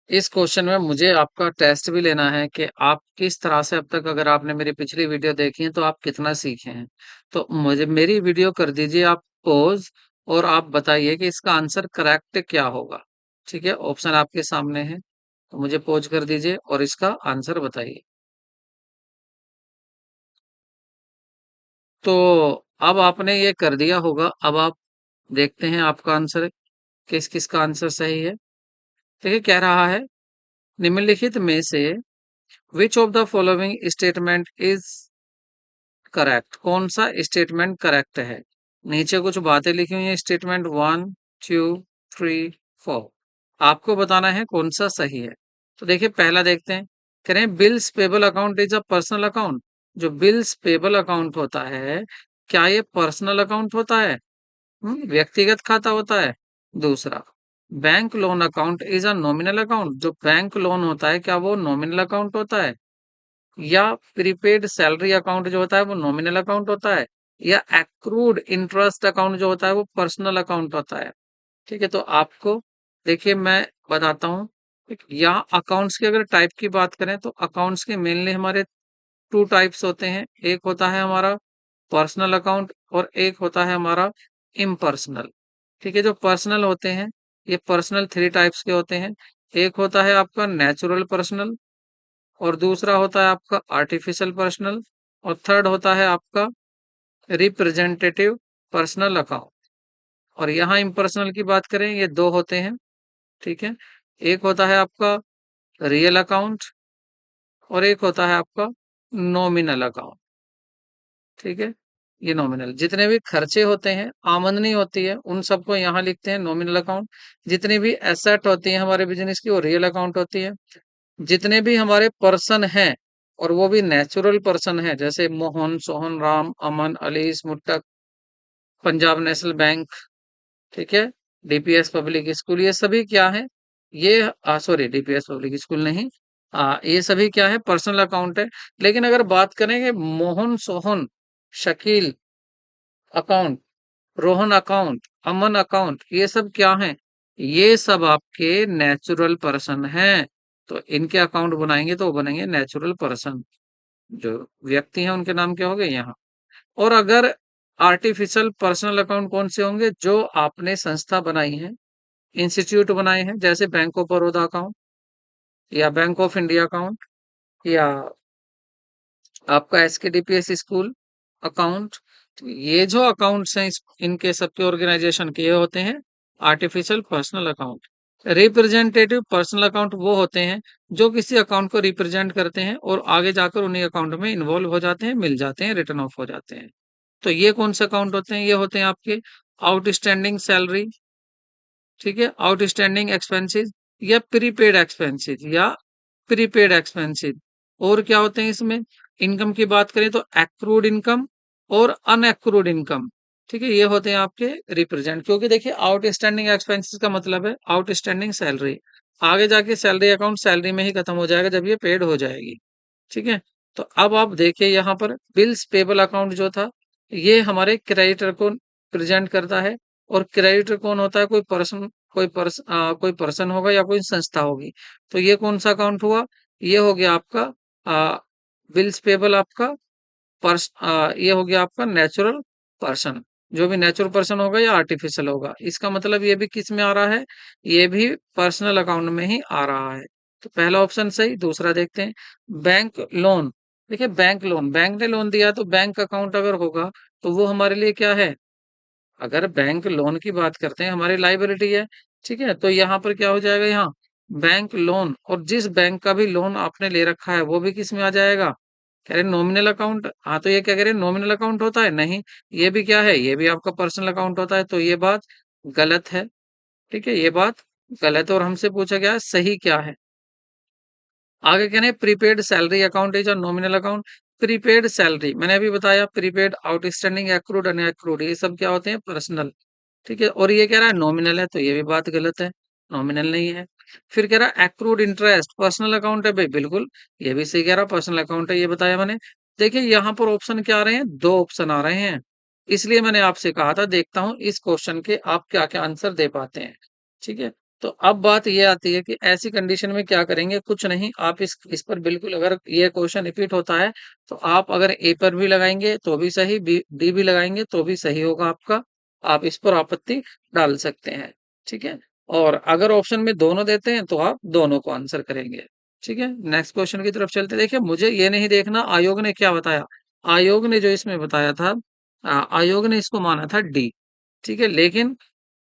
इस क्वेश्चन में मुझे आपका टेस्ट भी लेना है कि आप किस तरह से अब तक, अगर आपने मेरी पिछली वीडियो देखी है तो आप कितना सीखे हैं। तो मुझे मेरी वीडियो कर दीजिए आप पॉज, और आप बताइए कि इसका आंसर करेक्ट क्या होगा। ठीक है, ऑप्शन आपके सामने है, तो मुझे पॉज कर दीजिए और इसका आंसर बताइए। तो अब आपने ये कर दिया होगा, अब आप देखते हैं आपका आंसर किस किस का आंसर सही है। देखिए कह रहा है, निम्नलिखित में से which of the following statement is correct, कौन सा स्टेटमेंट करेक्ट है। नीचे कुछ बातें लिखी हुई हैं, स्टेटमेंट 1, 2, 3, 4, आपको बताना है कौन सा सही है। तो देखिए पहला देखते हैं, कह रहे हैं bills payable account is a personal account. जो बिल्स पेबल अकाउंट होता है, क्या ये पर्सनल अकाउंट होता है? व्यक्तिगत खाता होता है। दूसरा, bank loan account is a nominal account. जो बैंक लोन होता है, क्या वो नॉमिनल अकाउंट होता है? या प्रीपेड सैलरी अकाउंट जो होता है वो नॉमिनल अकाउंट होता है? या एक्रूड इंटरेस्ट अकाउंट जो होता है वो पर्सनल अकाउंट होता है? ठीक है, तो आपको देखिए मैं बताता हूँ। यहाँ अकाउंट्स की अगर टाइप की बात करें तो अकाउंट्स के मेनली हमारे टू टाइप्स होते हैं। एक होता है हमारा पर्सनल अकाउंट और एक होता है हमारा इम्पर्सनल। ठीक है, जो पर्सनल होते हैं, ये पर्सनल थ्री टाइप्स के होते हैं। एक होता है आपका नेचुरल पर्सनल, और दूसरा होता है आपका आर्टिफिशियल पर्सनल, और थर्ड होता है आपका रिप्रेजेंटेटिव पर्सनल अकाउंट। और यहाँ इम्पर्सनल की बात करें, ये दो होते हैं। ठीक है, एक होता है आपका रियल अकाउंट और एक होता है आपका नॉमिनल अकाउंट। ठीक है, ये नॉमिनल जितने भी खर्चे होते हैं, आमदनी होती है, उन सबको यहाँ लिखते हैं नॉमिनल अकाउंट। जितनी भी एसेट होती है हमारे बिजनेस की, वो रियल अकाउंट होती है। जितने भी हमारे पर्सन हैं, और वो भी नेचुरल पर्सन है, जैसे मोहन, सोहन, राम, अमन, अलीस, मुट्टक, पंजाब नेशनल बैंक, ठीक है, डीपीएस पब्लिक स्कूल, ये सभी क्या है? ये सॉरी, डीपीएस पब्लिक स्कूल नहीं, ये सभी क्या है? पर्सनल अकाउंट है। लेकिन अगर बात करेंगे मोहन, सोहन, शकील अकाउंट, रोहन अकाउंट, अमन अकाउंट, ये सब क्या हैं? ये सब आपके नेचुरल पर्सन हैं। तो इनके अकाउंट बनाएंगे तो वो बनेंगे नेचुरल पर्सन। जो व्यक्ति हैं उनके नाम क्या हो गए यहाँ। और अगर आर्टिफिशियल पर्सनल अकाउंट कौन से होंगे? जो आपने संस्था बनाई है, इंस्टीट्यूट बनाए हैं, जैसे बैंक ऑफ बड़ौदा अकाउंट, या बैंक ऑफ इंडिया अकाउंट, या आपका एसकेडीपीएस स्कूल अकाउंट। तो ये जो अकाउंट्स हैं, इनके सबके ऑर्गेनाइजेशन के ये होते हैं artificial personal account. Representative personal account वो होते हैं जो किसी अकाउंट को रिप्रेजेंट करते हैं और आगे जाकर उन्हीं अकाउंट में इन्वॉल्व हो जाते हैं, मिल जाते हैं, रिटर्न ऑफ हो जाते हैं। तो ये कौन से अकाउंट होते हैं? ये होते हैं आपके आउटस्टैंडिंग सैलरी, ठीक है, आउटस्टैंडिंग एक्सपेंसेस, या प्रीपेड एक्सपेंसेस, या प्रीपेड एक्सपेंसेस। और क्या होते हैं इसमें? इनकम की बात करें तो एक्रूड इनकम और अनएक्रूड इनकम। ठीक है, ये होते हैं आपके रिप्रेजेंट। क्योंकि देखिए आउटस्टैंडिंग एक्सपेंसेस का मतलब है आउटस्टैंडिंग सैलरी। आगे जाके सैलरी अकाउंट सैलरी में ही खत्म हो जाएगा जब ये पेड हो जाएगी। ठीक है, तो अब आप देखिए यहाँ पर बिल्स पेबल अकाउंट जो था, ये हमारे क्रेडिटर को प्रेजेंट करता है। और क्रेडिटर कौन होता है? कोई पर्सन होगा या कोई संस्था होगी। तो ये कौन सा अकाउंट हुआ? ये हो गया आपका बिल्स पेबल आपका ये हो गया आपका नेचुरल पर्सन। जो भी नेचुरल पर्सन होगा या आर्टिफिशियल होगा, इसका मतलब ये भी किस में आ रहा है? ये भी पर्सनल अकाउंट में ही आ रहा है। तो पहला ऑप्शन सही। दूसरा देखते हैं, बैंक लोन। देखिए बैंक लोन, बैंक ने लोन दिया तो बैंक अकाउंट अगर होगा तो वो हमारे लिए क्या है? अगर बैंक लोन की बात करते हैं, हमारी लाइबिलिटी है। ठीक है, तो यहाँ पर क्या हो जाएगा? यहाँ बैंक लोन, और जिस बैंक का भी लोन आपने ले रखा है वो भी किस में आ जाएगा? कह रहे नॉमिनल अकाउंट। हाँ, तो ये क्या कह रहे हैं? नॉमिनल अकाउंट होता है? नहीं, ये भी क्या है? ये भी आपका पर्सनल अकाउंट होता है। तो ये बात गलत है। ठीक है, ये बात गलत है। और हमसे पूछा गया है सही क्या है। आगे कह रहे हैं प्रीपेड सैलरी अकाउंट इज और नॉमिनल अकाउंट। प्रीपेड सैलरी मैंने अभी बताया, प्रीपेड, आउटस्टैंडिंग, एक्रूड, अनएक्रूड, ये सब क्या होते हैं? पर्सनल। ठीक है, और ये कह रहा है नॉमिनल है, तो ये भी बात गलत है, नॉमिनल नहीं है। फिर कह रहा है एक्रूड इंटरेस्ट पर्सनल अकाउंट है भाई, बिल्कुल ये भी सही कह रहा, पर्सनल अकाउंट है, ये बताया मैंने। देखिए यहाँ पर ऑप्शन क्या आ रहे हैं? दो ऑप्शन आ रहे हैं। इसलिए मैंने आपसे कहा था देखता हूं इस क्वेश्चन के आप क्या क्या आंसर दे पाते हैं। ठीक है, तो अब बात ये आती है कि ऐसी कंडीशन में क्या करेंगे? कुछ नहीं, आप इस पर बिल्कुल, अगर ये क्वेश्चन रिपीट होता है तो आप अगर ए पर भी लगाएंगे तो भी सही, डी भी लगाएंगे तो भी सही होगा आपका। आप इस पर आपत्ति डाल सकते हैं, ठीक है। और अगर ऑप्शन में दोनों देते हैं तो आप दोनों को आंसर करेंगे, ठीक है। नेक्स्ट क्वेश्चन की तरफ चलते हैं। देखिए, मुझे ये नहीं देखना आयोग ने क्या बताया। आयोग ने जो इसमें बताया था, आयोग ने इसको माना था डी, ठीक है। लेकिन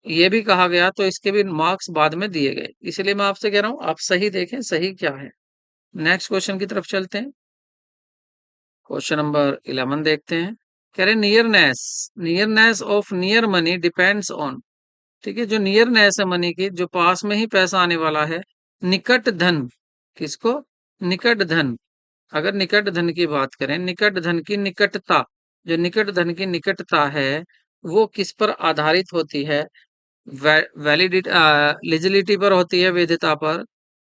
ये भी कहा गया तो इसके भी मार्क्स बाद में दिए गए, इसलिए मैं आपसे कह रहा हूं आप सही देखें सही क्या है। नेक्स्ट क्वेश्चन की तरफ चलते हैं। क्वेश्चन नंबर 11 देखते हैं। कह रहे nearness, nearness of near money depends on, ठीक है। जो नियरनेस है मनी की, जो पास में ही पैसा आने वाला है, निकट धन, किसको? निकट धन। अगर निकट धन की बात करें, निकट धन की निकटता, जो निकट धन की निकटता है वो किस पर आधारित होती है? वैलिडिटी, लिजिलिटी पर होती है, वैधता पर,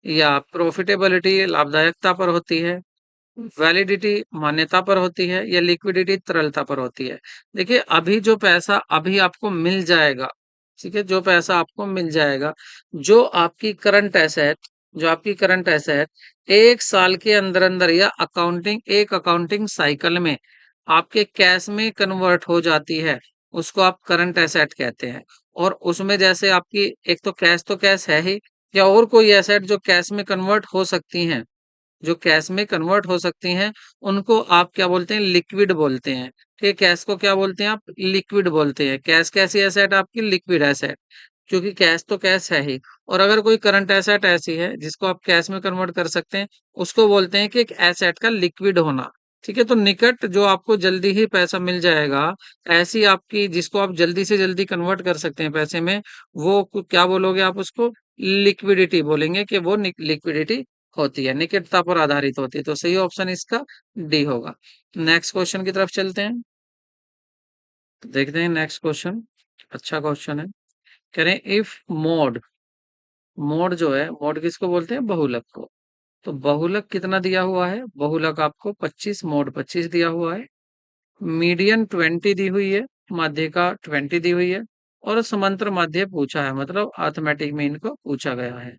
या प्रॉफिटेबिलिटी लाभदायकता पर होती है, वैलिडिटी मान्यता पर होती है, या लिक्विडिटी तरलता पर होती है। देखिए, अभी जो पैसा अभी आपको मिल जाएगा, ठीक है, जो पैसा आपको मिल जाएगा, जो आपकी करंट एसेट, जो आपकी करंट एसेट 1 साल के अंदर अंदर या एक अकाउंटिंग साइकिल में आपके कैश में कन्वर्ट हो जाती है, उसको आप करंट एसेट कहते हैं। और उसमें जैसे आपकी एक तो कैश है ही, या और कोई एसेट जो कैश में कन्वर्ट हो सकती हैं, जो कैश में कन्वर्ट हो सकती हैं, उनको आप क्या बोलते हैं? लिक्विड बोलते हैं, ठीक है। कैश को क्या बोलते हैं आप? लिक्विड बोलते हैं। कैश कैसी एसेट? आपकी लिक्विड एसेट, क्योंकि कैश तो कैश है ही। और अगर कोई करंट एसेट ऐसी है जिसको आप कैश में कन्वर्ट कर सकते हैं, उसको बोलते हैं कि एक एसेट का लिक्विड होना, ठीक है। तो निकट जो आपको जल्दी ही पैसा मिल जाएगा, ऐसी आपकी जिसको आप जल्दी से जल्दी कन्वर्ट कर सकते हैं पैसे में, वो क्या बोलोगे आप? उसको लिक्विडिटी बोलेंगे, कि वो लिक्विडिटी होती है, निकटता पर आधारित होती है। तो सही ऑप्शन इसका डी होगा। नेक्स्ट क्वेश्चन की तरफ चलते हैं, देखते हैं नेक्स्ट क्वेश्चन। अच्छा क्वेश्चन है। कह रहे हैं इफ मोड, मोड जो है, मोड किसको बोलते हैं? बहुलक को। तो बहुलक कितना दिया हुआ है? बहुलक आपको 25, मोड 25 दिया हुआ है। मीडियन 20 दी हुई है, माध्यिका 20 दी हुई है, और समांतर माध्य पूछा है, मतलब अर्थमेटिक में इनको पूछा गया है।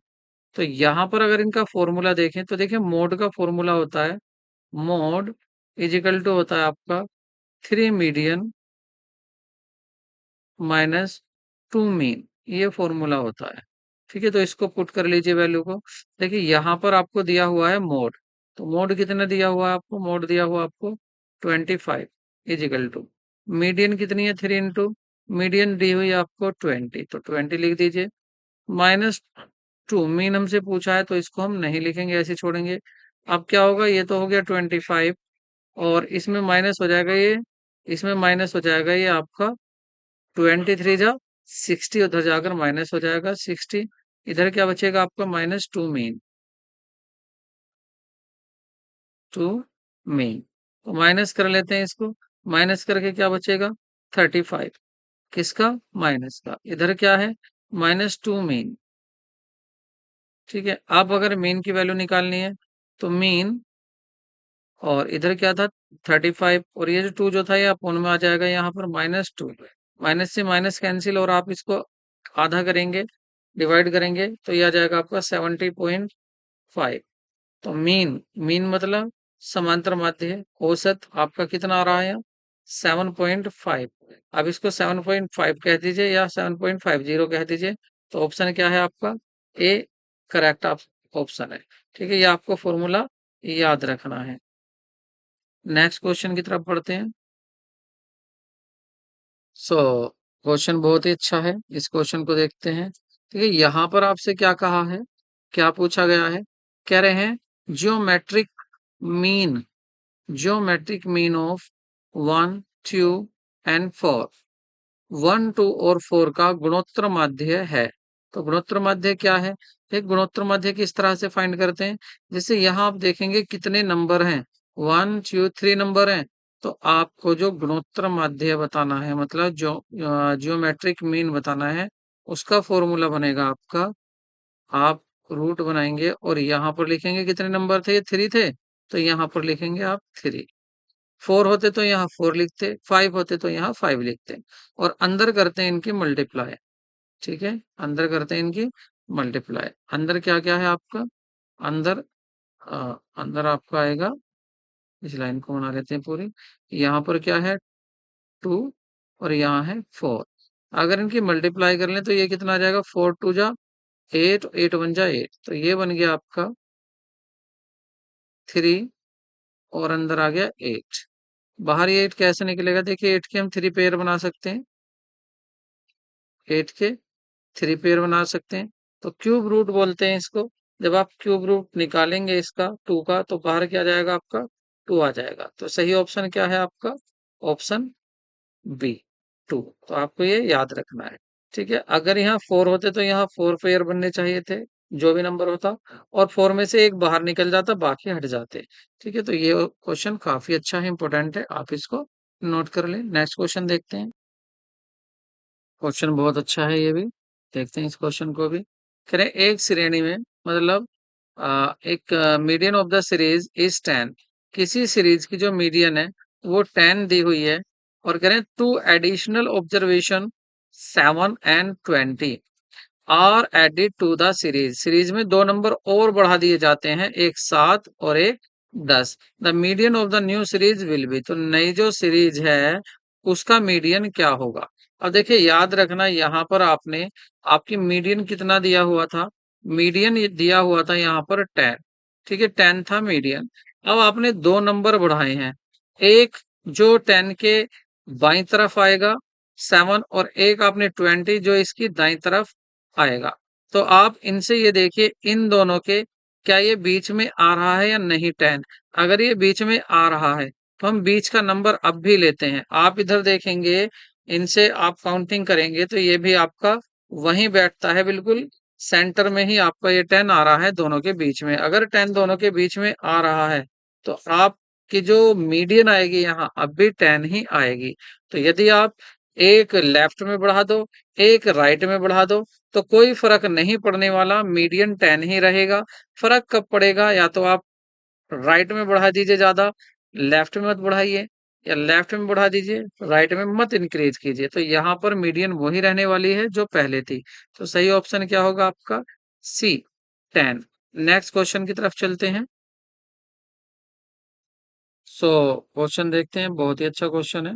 तो यहाँ पर अगर इनका फॉर्मूला देखें तो देखिए, मोड का फॉर्मूला होता है, मोड इजिकल टू होता है आपका 3 मीडियन माइनस 2 मीन, ये फॉर्मूला होता है, ठीक है। तो इसको पुट कर लीजिए वैल्यू को। देखिए, यहाँ पर आपको दिया हुआ है मोड, तो मोड कितना दिया हुआ है आपको? मोड दिया हुआ आपको 25 इजिकल टू, मीडियन कितनी है? 3 इंटू, मीडियन दी हुई है आपको 20, तो 20 लिख दीजिए, माइनस 2, मीन हमसे पूछा है तो इसको हम नहीं लिखेंगे, ऐसे छोड़ेंगे। अब क्या होगा? ये तो हो गया 25, और इसमें माइनस हो जाएगा ये, इसमें माइनस हो जाएगा ये आपका 23 जा 60, उधर जाकर माइनस हो जाएगा 60, इधर क्या बचेगा आपका? -2 मीन, 2 मीन, तो माइनस कर लेते हैं इसको। माइनस करके क्या बचेगा? 35, किसका? माइनस का। इधर क्या है? -2 मीन, ठीक है। अब अगर मीन की वैल्यू निकालनी है तो मीन, और इधर क्या था? 35, और ये जो 2 जो था ये अपोन में आ जाएगा, यहाँ पर -2, माइनस से माइनस कैंसिल, और आप इसको आधा करेंगे, डिवाइड करेंगे, तो ये आ जाएगा आपका 70.5। तो मीन, मीन मतलब समांतर माध्य है। औसत आपका कितना आ रहा है? 7.5। अब इसको 7.5 कह दीजिए या 7.50 कह दीजिए। तो ऑप्शन क्या है आपका? ए करेक्ट ऑप्शन है, ठीक है। ये आपको फॉर्मूला याद रखना है। नेक्स्ट क्वेश्चन की तरफ बढ़ते हैं। सो क्वेश्चन बहुत ही अच्छा है, इस क्वेश्चन को देखते हैं। ठीक है, यहाँ पर आपसे क्या कहा है, क्या पूछा गया है? कह रहे हैं geometric mean, geometric mean of 1, 2 and 4, 1, 2 और 4 का गुणोत्तर माध्य है। तो गुणोत्तर माध्य क्या है? एक गुणोत्तर माध्य किस तरह से फाइंड करते हैं? जैसे यहाँ आप देखेंगे कितने नंबर हैं, 1, 2, 3 नंबर हैं। तो आपको जो गुणोत्तर माध्य बताना है, मतलब जो जियोमेट्रिक मीन बताना है, उसका फॉर्मूला बनेगा आपका, आप रूट बनाएंगे और यहाँ पर लिखेंगे कितने नंबर थे? ये 3 थे, तो यहाँ पर लिखेंगे आप 3। 4 होते तो यहाँ 4 लिखते, 5 होते तो यहाँ 5 लिखते, और अंदर करते हैं इनकी मल्टीप्लाई, ठीक है, अंदर करते हैं इनकी मल्टीप्लाई। अंदर क्या क्या है आपका? अंदर अंदर आपका आएगा, इस लाइन को बना लेते हैं पूरी। यहाँ पर क्या है? 2 और यहाँ है 4। अगर इनकी मल्टीप्लाई कर लें तो ये कितना आ जाएगा? 4 2 जा 8, 8 1 जा 8, तो ये बन गया आपका 3 और अंदर आ गया 8। बाहर ये 8 कैसे निकलेगा? देखिए 8 के हम 3 पेयर बना सकते हैं, 8 के 3 पेयर बना सकते हैं, तो क्यूब रूट बोलते हैं इसको। जब आप क्यूब रूट निकालेंगे इसका 2 का, तो बाहर क्या जाएगा आपका? 2 आ जाएगा। तो सही ऑप्शन क्या है आपका? Option B, 2। तो आपको ये याद रखना है। ठीक है, अगर यहाँ 4 होते तो यहाँ 4 पेयर बनने चाहिए थे, जो भी नंबर होता, और 4 में से एक बाहर निकल जाता, बाकी हट जाते। ठीक है, तो ये क्वेश्चन काफी अच्छा है, इंपॉर्टेंट है, आप इसको नोट कर लें। नेक्स्ट क्वेश्चन देखते हैं। क्वेश्चन बहुत अच्छा है ये भी, देखते हैं इस क्वेश्चन को भी। कह रहे हैं, एक श्रेणी में, मतलब एक median of the series is 10। किसी सीरीज की जो मीडियन है वो 10 दी हुई है, और कह रहे हैं two additional observation 7 and 20 are added to the series. Series में दो नंबर और बढ़ा दिए जाते हैं, एक 7 और एक 10। The median of the new series will be. तो नई जो सीरीज है उसका मीडियन क्या होगा? अब देखिए याद रखना, यहाँ पर आपने, आपकी मीडियन कितना दिया हुआ था? मीडियन दिया हुआ था यहाँ पर 10। ठीक है, 10 था मीडियन। अब आपने दो नंबर बढ़ाए हैं, एक जो 10 के बाईं तरफ आएगा 7, और एक आपने 20 जो इसकी दाईं तरफ आएगा। तो आप इनसे ये देखिए, इन दोनों के क्या ये बीच में आ रहा है या नहीं 10? अगर ये बीच में आ रहा है तो हम बीच का नंबर अब भी लेते हैं। आप इधर देखेंगे, इनसे आप काउंटिंग करेंगे तो ये भी आपका वहीं बैठता है, बिल्कुल सेंटर में ही आपका ये 10 आ रहा है दोनों के बीच में। अगर 10 दोनों के बीच में आ रहा है तो आपकी जो मीडियन आएगी यहाँ अब भी 10 ही आएगी। तो यदि आप एक लेफ्ट में बढ़ा दो, एक राइट में बढ़ा दो, तो कोई फर्क नहीं पड़ने वाला, मीडियन 10 ही रहेगा। फर्क कब पड़ेगा? या तो आप राइट में बढ़ा दीजिए ज्यादा, लेफ्ट में मत बढ़ाइए, या लेफ्ट में बढ़ा दीजिए, राइट में मत इंक्रीज कीजिए। तो यहाँ पर मीडियन वही रहने वाली है जो पहले थी। तो सही ऑप्शन क्या होगा आपका? सी, 10। नेक्स्ट क्वेश्चन की तरफ चलते हैं। सो क्वेश्चन देखते हैं, बहुत ही अच्छा क्वेश्चन है।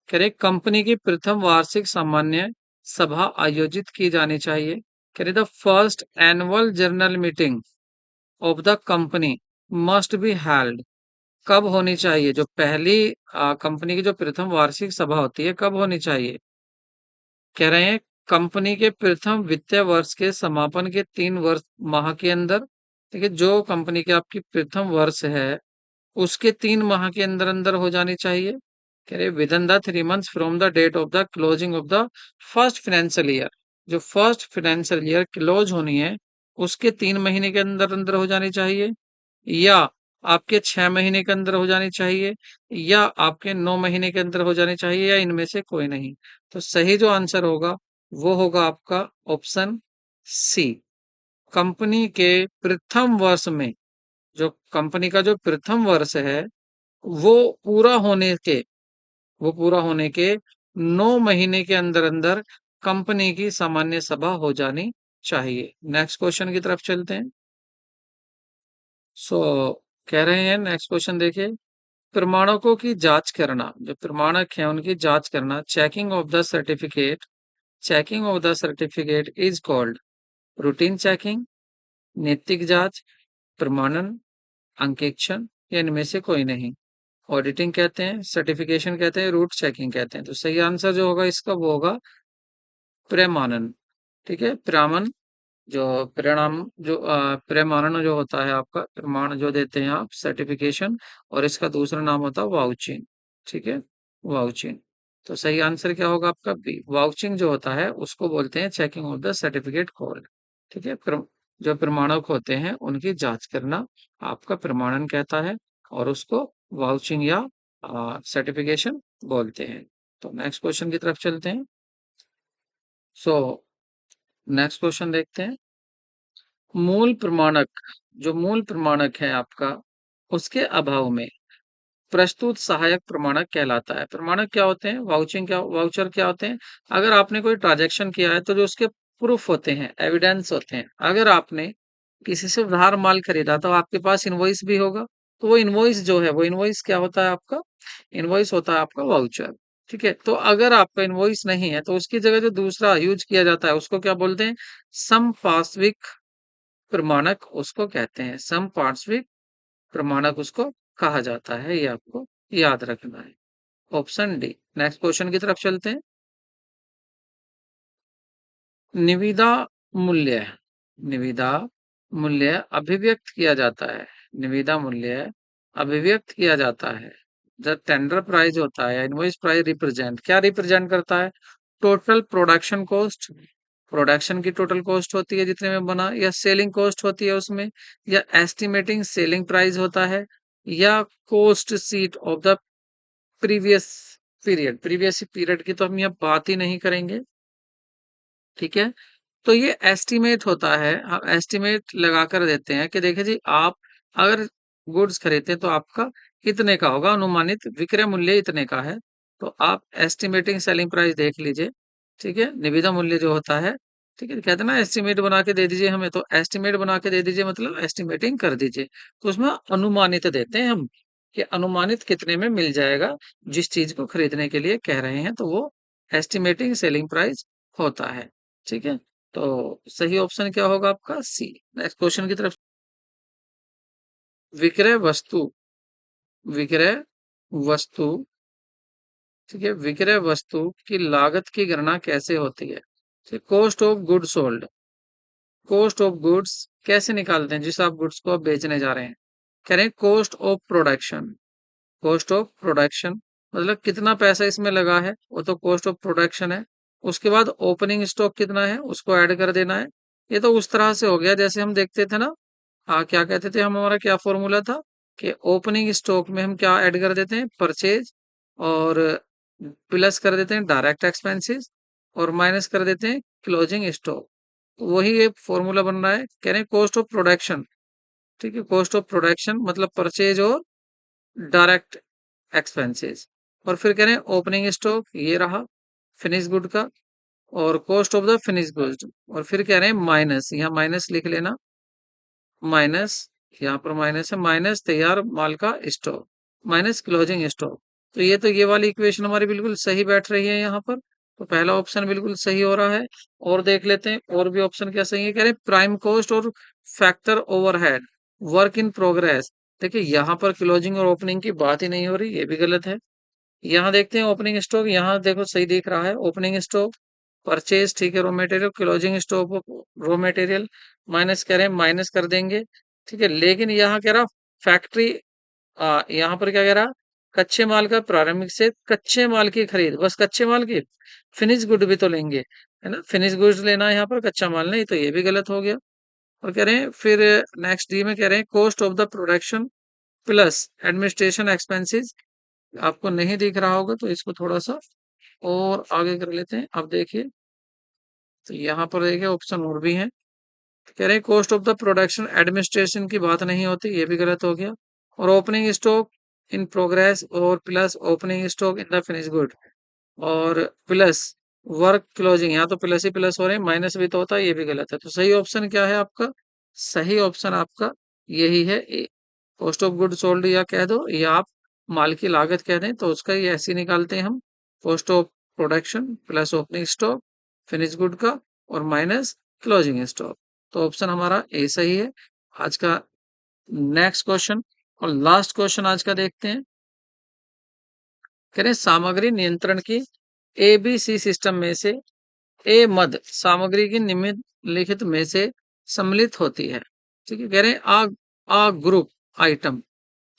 कह रहे कंपनी की प्रथम वार्षिक सामान्य सभा आयोजित की जानी चाहिए। कह रहे the first annual general meeting of the company must be held. कब होनी चाहिए? जो पहली कंपनी की जो प्रथम वार्षिक सभा होती है कब होनी चाहिए? कह रहे हैं कंपनी के प्रथम वित्तीय वर्ष के समापन के 3 वर्ष माह के अंदर। देखिए जो कंपनी के आपकी प्रथम वर्ष है उसके 3 माह के अंदर अंदर हो जानी चाहिए। कह रहे within the 3 months from the date of the closing of the first financial year. जो फर्स्ट फाइनेंशियल ईयर क्लोज होनी है उसके 3 महीने के अंदर अंदर हो जानी चाहिए, या आपके 6 महीने के अंदर हो जानी चाहिए, या आपके 9 महीने के अंदर हो जानी चाहिए, या इनमें से कोई नहीं। तो सही जो आंसर होगा वो होगा आपका ऑप्शन सी। कंपनी के प्रथम वर्ष में, जो कंपनी का जो प्रथम वर्ष है वो पूरा होने के, वो पूरा होने के 9 महीने के अंदर अंदर कंपनी की सामान्य सभा हो जानी चाहिए। नेक्स्ट क्वेश्चन की तरफ चलते हैं। सो कह रहे हैं, नेक्स्ट क्वेश्चन देखिए, प्रमाणकों की जांच करना, जो प्रमाणक हैं उनकी जांच करना, checking of the certificate, checking of the certificate is called routine checking, नैतिक जांच, प्रमाणन, अंकेक्षण, या इनमें से कोई नहीं। ऑडिटिंग कहते हैं, सर्टिफिकेशन कहते हैं, रूट चेकिंग कहते हैं। तो सही आंसर जो होगा इसका वो होगा प्रमाणन। ठीक है, प्रमाण जो परिणाम जो प्रमाणन जो होता है आपका, प्रमाण जो देते हैं आप, सर्टिफिकेशन, और इसका दूसरा नाम होता है वाउचिंग। ठीक है, वाउचिंग। तो सही आंसर क्या होगा आपका? बी। वाउचिंग जो होता है उसको बोलते हैं checking of the certificate code. ठीक है, जो प्रमाणक होते हैं उनकी जांच करना आपका प्रमाणन कहता है, और उसको वाउचिंग या सर्टिफिकेशन बोलते हैं। तो नेक्स्ट क्वेश्चन की तरफ चलते हैं। सो नेक्स्ट क्वेश्चन देखते हैं। मूल प्रमाणक, जो मूल प्रमाणक है आपका, उसके अभाव में प्रस्तुत सहायक प्रमाणक कहलाता है। प्रमाणक क्या होते हैं? वाउचिंग क्या, वाउचर क्या होते हैं? अगर आपने कोई ट्रांजैक्शन किया है तो जो उसके प्रूफ होते हैं, एविडेंस होते हैं। अगर आपने किसी से उधार माल खरीदा तो आपके पास इनवॉइस भी होगा, तो वो इनवॉइस जो है, वो इनवॉइस क्या होता है आपका? इनवॉइस होता है आपका वाउचर। ठीक है, तो अगर आपका इनवॉइस नहीं है तो उसकी जगह जो दूसरा यूज किया जाता है उसको क्या बोलते हैं? समपार्श्विक प्रमाणक उसको कहते हैं, समपार्श्विक प्रमाणक उसको कहा जाता है। ये आपको याद रखना है। Option D. नेक्स्ट क्वेश्चन की तरफ चलते हैं। निविदा मूल्य, निविदा मूल्य अभिव्यक्त किया जाता है, निविदा मूल्य अभिव्यक्त किया जाता है जब टेंडर प्राइस होता है, इनवॉइस प्राइस रिप्रेजेंट क्या रिप्रेजेंट करता है? टोटल प्रोडक्शन कॉस्ट, प्रोडक्शन की टोटल कॉस्ट होती है जितने में बना, या सेलिंग कॉस्ट होती है उसमें, या एस्टिमेटिंग सेलिंग प्राइस होता है, या cost sheet of the previous period. Previous period की तो हम यहाँ बात ही नहीं करेंगे। ठीक है, तो ये एस्टिमेट होता है, हम एस्टिमेट लगा कर देते हैं कि देखिए जी, आप अगर गुड्स खरीदते हैं तो आपका इतने का होगा, अनुमानित विक्रय मूल्य इतने का है, तो आप एस्टिमेटिंग सेलिंग प्राइस देख लीजिए। ठीक है, निविदा मूल्य जो होता है, ठीक है, कहते हैं ना एस्टिमेट बना के दे दीजिए हमें, तो एस्टिमेट बना के दे दीजिए मतलब एस्टिमेटिंग कर दीजिए। तो उसमें अनुमानित देते हैं हम कि अनुमानित कितने में मिल जाएगा, जिस चीज को खरीदने के लिए कह रहे हैं, तो वो एस्टिमेटिंग सेलिंग प्राइस होता है। ठीक है, तो सही ऑप्शन क्या होगा आपका? सी। नेक्स्ट क्वेश्चन की तरफ। विक्रय वस्तु, विक्रय वस्तु, ठीक है, विक्रय वस्तु की लागत की गणना कैसे होती है? Cost of goods sold, cost of goods कैसे निकालते हैं जिस आप गुड्स को आप बेचने जा रहे हैं? कह रहे हैं cost of production, cost of production मतलब कितना पैसा इसमें लगा है, वो तो कॉस्ट ऑफ प्रोडक्शन है। उसके बाद ओपनिंग स्टॉक कितना है उसको ऐड कर देना है। ये तो उस तरह से हो गया जैसे हम देखते थे ना, हाँ क्या कहते थे हम, हमारा क्या फॉर्मूला था कि ओपनिंग स्टॉक में हम क्या ऐड कर देते हैं? परचेज, और प्लस कर देते हैं डायरेक्ट एक्सपेंसेस, और माइनस कर देते हैं क्लोजिंग स्टॉक। वही एक फॉर्मूला बन रहा है, कह रहे हैं कॉस्ट ऑफ प्रोडक्शन। ठीक है, कॉस्ट ऑफ प्रोडक्शन मतलब परचेज और डायरेक्ट एक्सपेंसेस, और फिर कह रहे हैं ओपनिंग स्टॉक ये रहा फिनिश गुड का, और cost of the finish good, और फिर कह रहे हैं माइनस, यहाँ माइनस लिख लेना, माइनस, यहाँ पर माइनस है, माइनस तैयार माल का स्टॉक, माइनस क्लोजिंग स्टॉक। तो ये वाली इक्वेशन हमारी बिल्कुल सही बैठ रही है यहाँ पर, तो पहला ऑप्शन बिल्कुल सही हो रहा है। और देख लेते हैं और भी ऑप्शन क्या सही है। कह रहे हैं प्राइम कॉस्ट और factor overhead work in progress. देखिए यहाँ पर क्लोजिंग और ओपनिंग की बात ही नहीं हो रही, ये भी गलत है। यहाँ देखते हैं ओपनिंग स्टॉक, यहाँ देखो सही दिख रहा है, ओपनिंग स्टॉक परचेज, ठीक है, raw material, closing stock raw material, minus करें माइनस कर देंगे। ठीक है, लेकिन यहाँ कह रहा फैक्ट्री, यहाँ पर क्या कह रहा? कच्चे माल का प्रारंभिक से कच्चे माल की खरीद, बस कच्चे माल की, फिनिश गुड भी तो लेंगे, है ना, फिनिश गुड्स लेना है यहाँ पर, कच्चा माल नहीं, तो ये भी गलत हो गया। और कह रहे हैं फिर नेक्स्ट डी में कह रहे हैं cost of the production plus administration expenses. आपको नहीं दिख रहा होगा तो इसको थोड़ा सा और आगे कर लेते हैं। अब देखिए, तो यहाँ पर देखिए ऑप्शन और भी हैं। कह रहे हैं cost of the production administration की बात नहीं होती, ये भी गलत हो गया। और ओपनिंग स्टॉक इन प्रोग्रेस और plus opening stock in the finish good, और प्लस वर्क क्लोजिंग, यहाँ तो प्लस ही प्लस हो रहे हैं, माइनस भी तो होता है, ये भी गलत है। तो सही ऑप्शन क्या है आपका? सही ऑप्शन आपका यही है, कॉस्ट ऑफ गुड सोल्ड या कह दो, या आप माल की लागत कह दें, तो उसका ये ऐसे ही निकालते हैं हम, cost of production plus opening stock finish good का, और माइनस क्लोजिंग स्टॉक। तो ऑप्शन हमारा ए सही है। आज का नेक्स्ट क्वेश्चन और लास्ट क्वेश्चन आज का देखते हैं। कह रहे हैं सामग्री नियंत्रण की एबीसी सिस्टम में से ए मद सामग्री की निम्नलिखित में से सम्मिलित होती है। ठीक है, कह रहे हैं आ ग्रुप आइटम,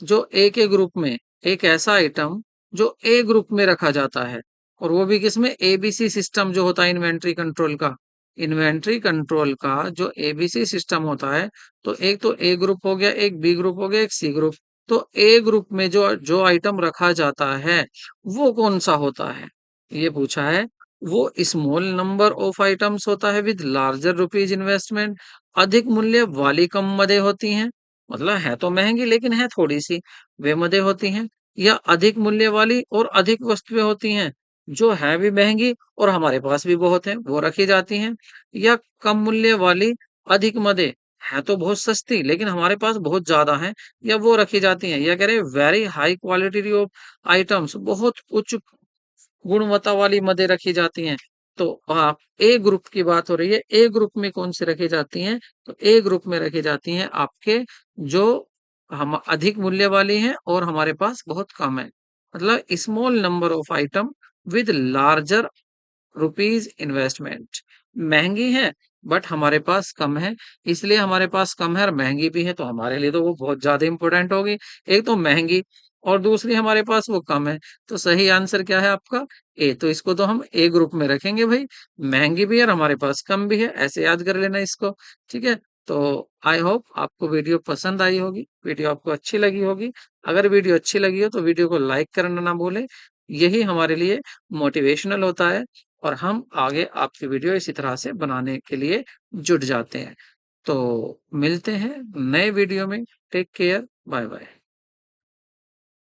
जो ए के ग्रुप में, एक ऐसा आइटम जो ए ग्रुप में रखा जाता है, और वो भी किसमें? एबीसी सिस्टम जो होता है इन्वेंट्री कंट्रोल का, इन्वेंट्री कंट्रोल का जो एबीसी सिस्टम होता है, तो एक तो ए ग्रुप हो गया, एक बी ग्रुप हो गया, एक सी ग्रुप। तो ए ग्रुप में जो जो आइटम रखा जाता है वो कौन सा होता है, ये पूछा है। वो स्मॉल नंबर ऑफ आइटम्स होता है विद लार्जर रुपीज इन्वेस्टमेंट, अधिक मूल्य वाली कम मदे होती हैं, मतलब है तो महंगी लेकिन है थोड़ी सी, वे मदे होती हैं, या अधिक मूल्य वाली और अधिक वस्तुएं होती हैं, जो है भी महँगी और हमारे पास भी बहुत है, वो रखी जाती हैं, या कम मूल्य वाली अधिक मदें, है तो बहुत सस्ती लेकिन हमारे पास बहुत ज़्यादा हैं, या वो रखी जाती हैं, या कह रहे very high quality of items, बहुत उच्च गुणवत्ता वाली मदें रखी जाती हैं। तो ए ग्रुप की बात हो रही है। ए ग्रुप में कौन-सी रखी जाती हैं? तो ए ग्रुप में रखी जाती हैं आपके जो हम अधिक मूल्य वाली हैं और हमारे पास बहुत कम है। मतलब small number of item with larger rupees investment. महँगी है बट हमारे पास कम है, इसलिए हमारे पास कम है और महँगी भी है तो हमारे लिए तो वो बहुत ज़्यादा इम्पोर्टेंट होगी। एक तो महँगी और दूसरी हमारे पास वो कम है, तो सही आंसर क्या है आपका? ए। तो इसको तो हम ए ग्रुप में रखेंगे भई, महँगी भी है और हमारे पास कम भी है, ऐसे याद कर लेना इसको, ठीक है? तो आई होप आपको वीडियो पसंद आई होगी, वीडियो आपको अच्छी लगी होगी। अगर वीडियो अच्छी लगी हो तो वीडियो को लाइक करना ना भूलें, यही हमारे लिए मोटिवेशनल होता है और हम आगे आपकी वीडियो इसी तरह से बनाने के लिए जुट जाते हैं। तो मिलते हैं नए वीडियो में। Take care, bye bye.